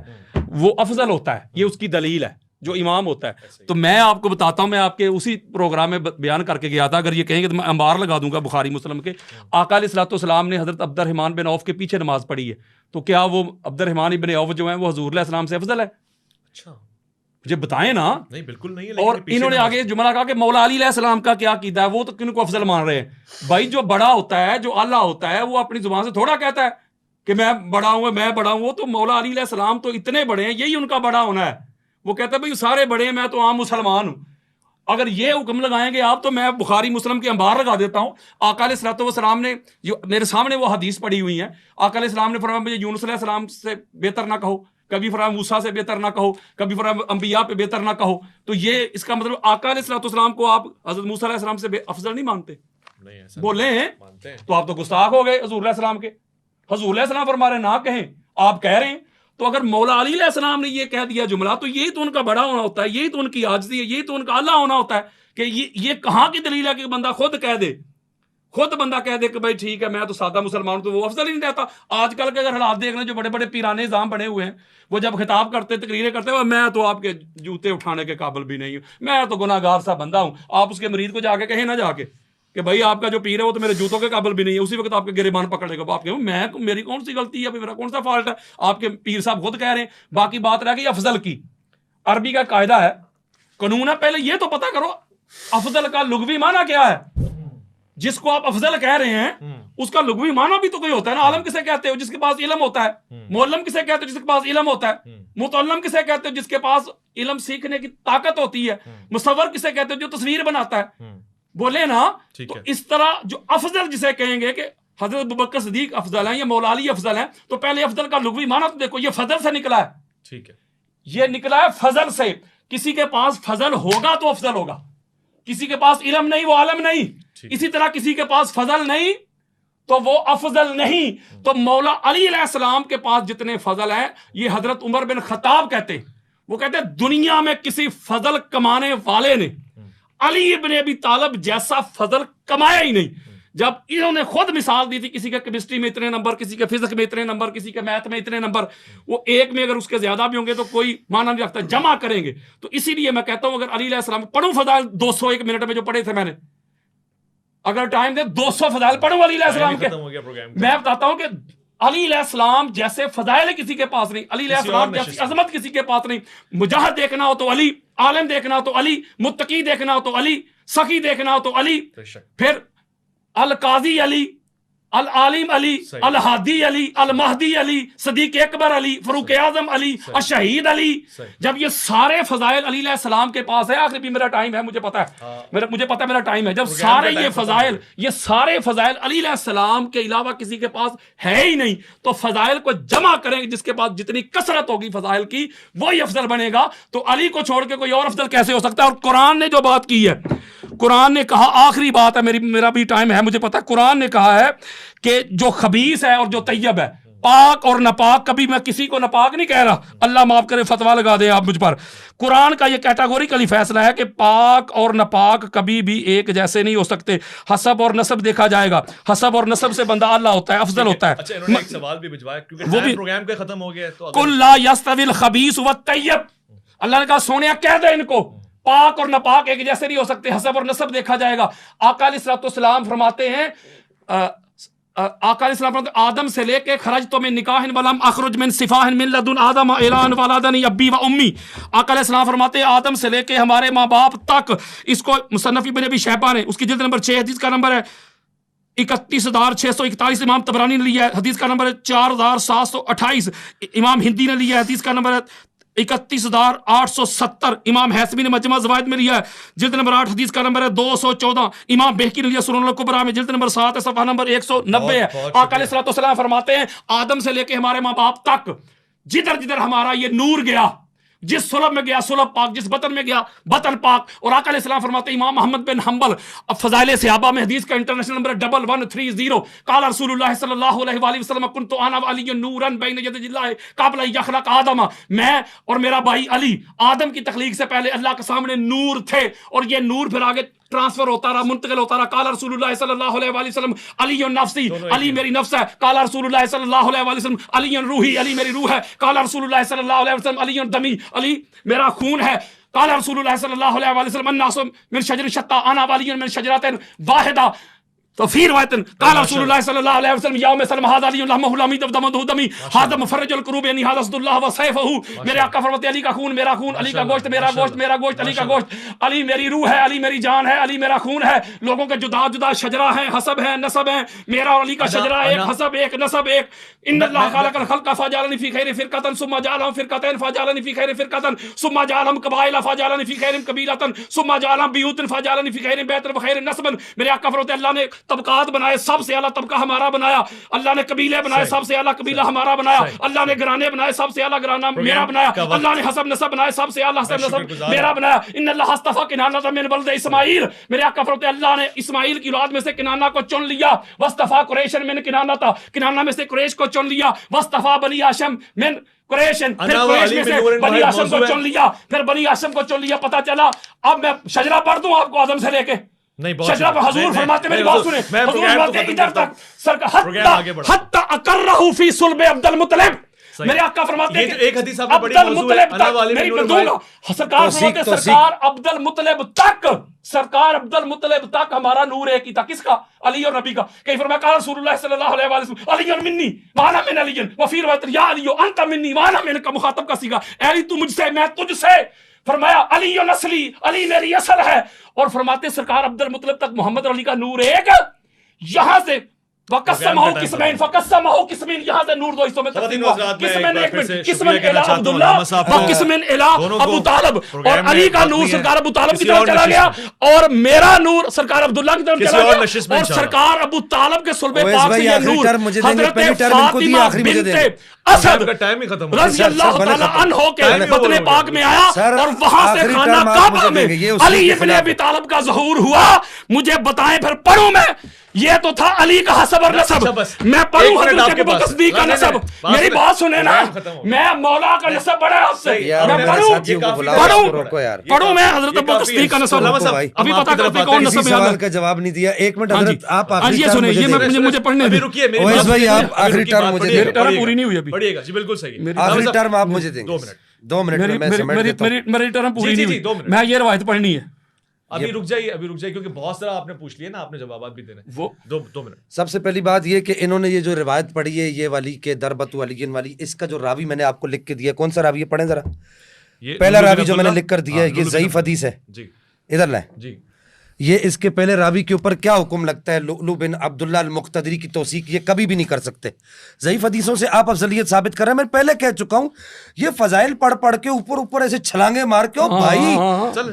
وہ افضل ہوتا ہے. یہ اس کی دلیل ہے جو امام ہوتا ہے. تو میں آپ کو بتاتا ہوں, میں آپ کے اسی پروگرام میں بیان کر کے گیا تھا. اگر یہ کہیں گے تو میں انبار لگا دوں گا بخاری مسلم کے. آقا علیہ الصلوۃ والسلام نے حضرت عبد الرحمن بن عوف کے پیچھے نماز پڑھی ہے, تو کیا وہ عبد الرحمن بن عوف جو ہیں وہ حضور علیہ السلام سے افضل ہے؟ اچھا مجھے بتائیں نا. نہیں بالکل نہیں ہے. اور انہوں نے آگے جملہ کہا کہ مولا علی علیہ السلام کا کیا عقیدہ ہے, وہ تو کن کو افضل مان رہے ہیں. بھائی جو بڑا ہوتا ہے, جو اعلیٰ ہوتا ہے, وہ اپنی زبان سے تھوڑا کہتا ہے کہ میں بڑا ہوں, میں بڑا ہوں. وہ تو مولا علی علیہ السلام تو اتنے بڑے ہیں, یہی ان کا بڑا ہونا ہے. وہ کہتا ہے بھائی سارے بڑے ہیں, میں تو عام مسلمان ہوں. اگر یہ حکم لگائیں گے آپ تو میں بخاری مسلم کے انبار لگا دیتا ہوں. آقا علیہ الصلوۃ والسلام نے جو میرے سامنے وہ حدیث پڑھی ہوئی ہیں, آقا علیہ السلام نے فرمایا مجھے یونس علیہ السلام سے بہتر نہ کہو, کبھی فرمایا موسیٰ سے بہتر نہ کہو, کبھی فرمایا انبیاء پہ بہتر نہ کہو. تو یہ اس کا مطلب آقا علیہ الصلوۃ والسلام کو آپ حضرت موسیٰ علیہ السلام سے افضل نہیں مانتے؟ بولے ہیں تو آپ تو گستاخ ہو گئے حضور علیہ السلام کے. حضور علیہ السلام فرما رہے ہیں نہ کہیں, آپ کہہ رہے ہیں. تو اگر مولا علی علیہ السلام نے یہ کہہ دیا جملہ, تو یہی تو ان کا بڑا ہونا ہوتا ہے, یہی تو ان کی عاجزی ہے, یہی تو ان کا اللہ ہونا ہوتا ہے. کہ یہ کہاں کی دلیل ہے کہ بندہ خود کہہ دے, خود بندہ کہہ دے کہ بھائی ٹھیک ہے میں تو سادہ مسلمان ہوں, تو وہ افضل ہی نہیں رہتا. آج کل کے اگر حالات دیکھ لیں, جو بڑے بڑے پیرانے نظام بنے ہوئے ہیں, وہ جب خطاب کرتے تقریریں کرتے ہیں, میں تو آپ کے جوتے اٹھانے کے قابل بھی نہیں ہوں, میں تو گناہ گار سا بندہ ہوں. آپ اس کے مرید کو جا کے کہیں نہ جا کے کہ بھائی آپ کا جو پیر ہے وہ تو میرے جوتوں کے قابل بھی نہیں ہے, اسی وقت آپ کے گریبان پکڑنے کا آپ کہیں میں میری کون سی غلطی ہے, میرا کون سا فالٹ ہے. آپ کے پیر صاحب خود کہہ رہے ہیں. باقی بات رہ گئی افضل کی. عربی کا قاعدہ ہے, قانون ہے, پہلے یہ تو پتا کرو افضل کا لغوی معنی کیا ہے. جس کو آپ افضل کہہ رہے ہیں اس کا لغوی معنی بھی تو کوئی ہوتا ہے نا. عالم کسے کہتے ہو؟ جس کے پاس علم ہوتا ہے. معلم کسے کہتے ہو؟ جس کے پاس علم ہوتا ہے. متعلم کسے کہتے ہو؟ جس کے پاس علم سیکھنے کی طاقت ہوتی ہے. مصور کسے کہتے ہو؟ جو تصویر بناتا ہے. بولے نا. تو اس طرح جو افضل جسے کہیں گے کہ حضرت ابوبکر صدیق افضل ہیں یا مولا علی افضل ہیں, تو پہلے افضل کا لغوی معنی تو دیکھو. یہ فضل سے نکلا ہے. ٹھیک ہے, یہ نکلا ہے فضل سے. کسی کے پاس فضل ہوگا تو افضل ہوگا, کسی کے پاس علم نہیں وہ عالم نہیں. اسی طرح کسی کے پاس فضل نہیں تو وہ افضل نہیں. تو مولا علی علیہ السلام کے پاس جتنے فضل ہیں, یہ حضرت عمر بن خطاب کہتے ہیں. وہ کہتے ہیں دنیا میں کسی فضل کمانے والے نے علی ابن ابی طالب جیسا فضل کمایا ہی نہیں. جب انہوں نے خود مثال دی تھی, کسی کے کیمسٹری میں اتنے نمبر, کسی کے فزکس میں اتنے نمبر, کسی کے میتھ میں اتنے نمبر, وہ ایک میں اگر اس کے زیادہ بھی ہوں گے تو کوئی معنی نہیں رکھتا, جمع کریں گے. تو اسی لیے میں کہتا ہوں اگر علی علیہ السلام پڑھوں فضائل 201 منٹ میں جو پڑھے تھے میں نے, اگر ٹائم دے 200 فضائل پڑھوں علی علیہ السلام کے. میں بتاتا ہوں کہ علی علیہ السلام جیسے فضائل کسی کے پاس نہیں, علی علیہ السلام جیسی عظمت کسی کے پاس نہیں. مجاہد دیکھنا ہو تو علی, عالم دیکھنا ہو تو علی, متقی دیکھنا ہو تو علی, سخی دیکھنا ہو تو علی, پھر القاضی علی, العالم علی, الہادی علی, المہدی علی, صدیق اکبر علی, فاروق اعظم علی, الشہید علی. جب یہ سارے فضائل علی علیہ السلام کے پاس ہے, آخری بھی میرا ٹائم ہے, مجھے پتا ہے میرا ٹائم ہے. جب سارے یہ سارے فضائل علی علیہ السلام کے علاوہ کسی کے پاس ہے ہی نہیں, تو فضائل کو جمع کریں, جس کے پاس جتنی کثرت ہوگی فضائل کی وہی افضل بنے گا. تو علی کو چھوڑ کے کوئی اور افضل کیسے ہو سکتا ہے؟ اور قرآن نے جو بات کی ہے, قرآن نے کہا, آخری بات ہے, میرا بھی ٹائم ہے مجھے پتا, قرآن نے کہا ہے کہ جو خبیث ہے اور جو طیب ہے, پاک اور ناپاک, کبھی میں کسی کو ناپاک نہیں کہہ رہا, اللہ معاف کرے فتویٰ لگا دیں آپ مجھ پر. قرآن کا یہ کیٹاگوریکلی فیصلہ ہے کہ پاک اور ناپاک کبھی بھی ایک جیسے نہیں ہو سکتے. حسب اور نسب دیکھا جائے گا, حسب اور نسب سے بندہ اللہ ہوتا ہے, افضل ہوتا ہے. اچھا, انہوں نے ایک سوال بھی بھجوایا کیونکہ ٹائم پروگرام کا ختم ہو گیا ہے. قل لا یستوی الخبیث والطیب, اللہ نے کہا سونیا کہہ دے ان کو, پاک اور ناپاک ایک جیسے نہیں ہو سکتے, حسب اور نسب دیکھا جائے گا. آقا علیہ الصلوۃ والسلام فرماتے ہیں, آقا علیہ السلام فرماتے ہیں آدم سے لے کے خرجت من نکاح ولم اخرج من صفاح من لدن آدم اعلان ولادنی ابی و امی. آقا علیہ السلام فرماتے ہیں آدم سے لے کے ہمارے ماں باپ تک. اس کو مصنف ابن ابی شیبہ نے, اس کی جلد نمبر 6, حدیث کا نمبر ہے 31,641, امام طبرانی نے لیا ہے, حدیث کا نمبر ہے 4,728, امام ہندی نے لیا ہے, حدیث کا نمبر ہے 31,870, امام حیثمی نے مجمع زوائد میں لیا ہے, جلد نمبر 8, حدیث کا نمبر ہے 214, امام بہقی نے لیا سنن الکبریٰ میں, جلد نمبر 7 ہے, صفحہ نمبر 190 ہے. آقا علیہ الصلوۃ والسلام فرماتے ہیں آدم سے لے کے ہمارے ماں باپ تک جدھر جدھر ہمارا یہ نور گیا, جس سلب میں گیا سلب پاک, جس بطن میں گیا بطن پاک. اور آقا علیہ السلام فرماتے ہیں, امام محمد بن حنبل فضائل صحابہ میں حدیث کا انٹرنیشنل نمبر 1130, قال رسول اللہ صلی اللہ علیہ وآلہ وسلم کنت انا وعلی نورا بین یدی اللہ قبل ان یخلق آدم, میں اور میرا بھائی علی آدم کی تخلیق سے پہلے اللہ کے سامنے نور تھے, اور یہ نور پھر آگے ٹرانسفر ہوتا رہا, منتقل ہوتا رہا. قال رسول اللہ صلی اللہ علیہ وآلہ وسلم علی نفسی, علی میری نفس ہے. قال رسول اللہ صلی اللہ علیہ وآلہ وسلم علی روحی, علی میری روح ہے. قال رسول اللہ صلی اللہ علیہ وسلم علی دمی, علی میرا خون ہے. قال رسول اللہ صلی اللہ علیہ وآلہ وسلم الناس من شجر شتى انا ولی من شجرۃ واحدہ. تو پھر روایتن قال رسول اللہ صلی اللہ علیہ وسلم یوم سلم ھذا علی اللهم لا مید دم دمی ھذا مفرج الکروب یعنی ھذا اسد اللہ و سیفہ. میرے آقا فرماتے علی کا خون میرا خون، علی کا گوشت میرا گوشت، میرا گوشت علی کا گوشت، علی میری روح ہے، علی میری جان ہے، علی میرا خون ہے. لوگوں کے جدا جدا شجرہ ہیں، حسب ہیں، نسب ہیں. میرا اور علی کا شجرہ ایک، حسب ایک، نسب ایک. ان اللہ خلق الخلق فجعلنی فی خیر فرقۃ ثم جعلهم فرقتين فجعلنی فی خیر فرقۃ ثم جعلهم قبائل فجعلنی فی خیر قبیلۃ ثم جعلهم بیوت فجعلنی فی خیر بیت و خیر نسب. میرے آقا فرماتے اللہ نے طبقات بنائے، سب سے اعلیٰ طبقہ ہمارا بنایا. اللہ نے قبیلے بنائے، سب سے اعلیٰ قبیلہ ہمارا بنایا. اللہ نے گرانے بنائے، سب سے اعلیٰ گرانا میرا بنایا. اللہ نے حسب نسب بنائے، سب سے اعلیٰ حسب نسب میرا بنایا. ان اللہ اصطفى کنانہ من ولد اسماعیل. میرے آقا فرماتے اللہ نے اسماعیل کی اولاد میں سے کنانہ کو چن لیا. واصطفى قریش من کنانہ، کنانہ میں سے قریش کو چن لیا. واصطفى بنی ہاشم من قریشن، پھر قریش میں سے بنی ہاشم کو چن لیا، پھر بنی ہاشم کو چن لیا. پتہ چلا. اب میں شجرہ پڑھ دوں آپ کو آدم سے لے کے. شجرہ پر حضور فرماتے میری بات سنیں، حضور فرماتے ادھر تک حتی اقرہ فی صلب عبد المطلب. میرے آقا فرماتے ہیں ایک حدیث آپ نے عبد بڑی موضوع ہے، المطلب میری پڑھ دوں گا. سرکار فرماتے سرکار عبد المطلب تک، سرکار عبد المطلب تک ہمارا نور ایک ہی تھا. کس کا؟ علی اور نبی کا. کہیں فرمایا قال رسول اللہ صلی اللہ علیہ وسلم علی منی وانا من علی وفی روایت یا علی انت منی وانا من کا مخاطب کا صیغہ. علی تو مجھ سے، میں تجھ سے. فرمایا علی نسلی، علی میری اصل ہے. اور فرماتے سرکار عبد المطلب تک محمد علی کا نور ایک. یہاں سے وقسمہ قسمین فقسمہ قسمین، یہاں سے نور دو حصوں میں تقسیم ہوا. قسمین ایک منٹ، قسمین الی عبداللہ و قسمین الی ابو طالب. اور علی کا نور سرکار ابو طالب کی طرف چلا گیا، اور میرا نور سرکار عبداللہ کی طرف چلا گیا. اور سرکار ابو طالب کے صلب پاک سے یہ نور حضرت فاطمہ بنت اسد رضی اللہ تعالی عنہ کے بطن پاک میں آیا، اور وہاں سے خانہ کعبہ میں علی ابن ابی طالب کا ظہور ہوا. مجھے بتائیں پھر پڑھوں میں. یہ تو تھا علی کا حسب اور نسب. میں پڑھوں حضرت ابو بکر صدیق کا نسب. میری بات سنیں نا، میں مولا کا نسب بڑا ہے اس سے. میں پڑھوں میں حضرت ابو بکر صدیق کا نسب. ابھی پتہ کرتے کون نسب ہے. سوال کا جواب نہیں دیا. ایک منٹ حضرت آپ یہ سنیں، یہ مجھے پڑھنے دیں. اویس بھائی آپ آخری ٹرم مجھے دیں. ٹرم پوری نہیں ہوئی ابھی. پڑھیے گا جی، بالکل صحیح. آخری ٹرم آپ مجھے دیں. 2 منٹ میں سمیٹ دیتا ہوں. میری ٹرم پوری نہیں ہوئی. میں یہ روایت پڑھنی ہے. ابھی رک جائیے کیونکہ بہت سارا آپ نے پوچھ لیا نا، آپ نے جوابات بھی دینے. وہ 2 منٹ. سب سے پہلی بات یہ کہ انہوں نے یہ جو روایت پڑھی ہے یہ والی کہ دربتو علی والی، اس کا جو راوی میں نے آپ کو لکھ کے دیا کون سا راوی ہے پڑھیں ذرا. پہلا راوی جو میں نے لکھ کر دیا ہے یہ ضعیف حدیث ہے. جی ادھر لائیں. جی یہ اس کے پہلے راوی کے اوپر کیا حکم لگتا ہے؟ لؤلؤ بن عبداللہ المقتدری کی توثیق یہ کبھی بھی نہیں کر سکتے. ضعیف حدیثوں سے آپ افضلیت ثابت کر رہے ہیں. میں پہلے کہہ چکا ہوں یہ فضائل پڑھ کے اوپر ایسے چھلانگے مار کے بھائی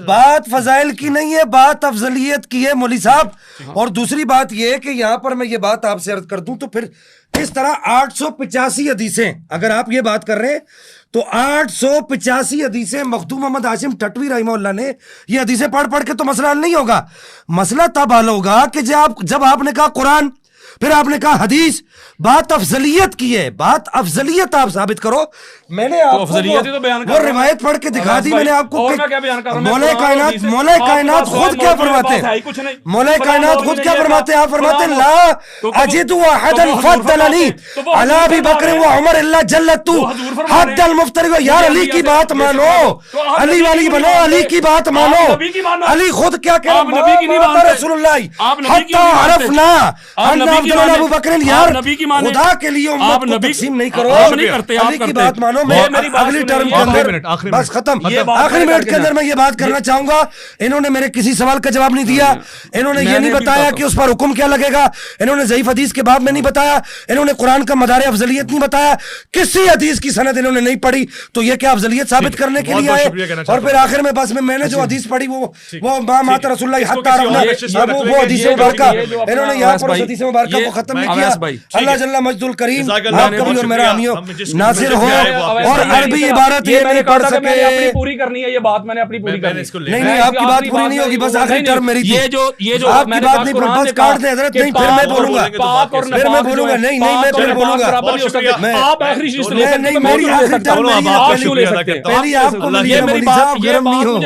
بات فضائل کی نہیں ہے، بات افضلیت کی ہے مولوی صاحب. اور دوسری بات یہ ہے کہ یہاں پر میں یہ بات آپ سے عرض کر دوں تو پھر اس طرح 885 حدیثیں اگر آپ یہ بات کر رہے ہیں تو 885 حدیثیں مخدوم محمد ہاشم ٹھٹوی رحمہ اللہ نے یہ حدیثیں پڑھ کے تو مسئلہ حل نہیں ہوگا. مسئلہ تب حل ہوگا کہ جب آپ نے کہا قرآن، پھر آپ نے کہا حدیث، بات افضلیت کی ہے، بات افضلیت آپ ثابت کرو. میں نے آپ کو وہ روایت پڑھ کے دکھا دی. میں نے آپ کو مولا کائنات خود کیا فرماتے ہیں، مولا کائنات خود کیا فرماتے ہیں؟ آپ فرماتے ہیں لا اجد احدا فضلنی علی ابی بکر و عمر الا جلت حد المفتری. یار علی کی بات مانو، علی والی بنو، علی کی بات مانو. علی خود کیا کہہ رہا ہے رسول اللہ حتی عرفنا ان عبداللہ ابو بکر. یار خدا کے لیے امت کو تقسیم نہیں کرو، علی کی بات مانو. میں اگلی ٹرم کے اندر بس ختم آخری منٹ کے اندر میں یہ بات کرنا چاہوں گا. انہوں نے میرے کسی سوال کا جواب نہیں دیا. انہوں نے یہ نہیں بتایا کہ اس پر حکم کیا لگے گا. انہوں نے ضعیف حدیث کے باب میں نہیں بتایا. انہوں نے قرآن کا مدار افضلیت نہیں بتایا. کسی حدیث کی سند انہوں نے نہیں پڑھی. تو یہ کیا افضلیت ثابت کرنے کے لیے آئے؟ اور پھر آخر میں بس میں نے جو حدیث پڑھی وہ مات رسول اللہ حتی عرفنا، وہ حدیث مبارکہ انہوں نے یہاں پر حدیث مبارکہ کو ختم نہیں کیا. اللہ جل مجد الکریم آپ کبھی اور میرا حامیوں ناصر ہو. اور عربی عبارت یہ نہیں پڑھ سکے. اپنی پوری کرنی ہے یہ بات، میں نے اپنی پوری کرنی ہے. نہیں آپ کی بات پوری نہیں ہوگی. بس آخری ٹرم میری تھی. یہ جو آپ کی بات نہیں بس کاٹ دیں حضرت. نہیں پھر میں بولوں گا، پھر میں بولوں گا. نہیں میں پھر بولوں گا. آپ آخری چیز نہیں میری آخری ٹرم پہلی آپ کو ملی ہے مولوی صاحب گرم نہیں ہو.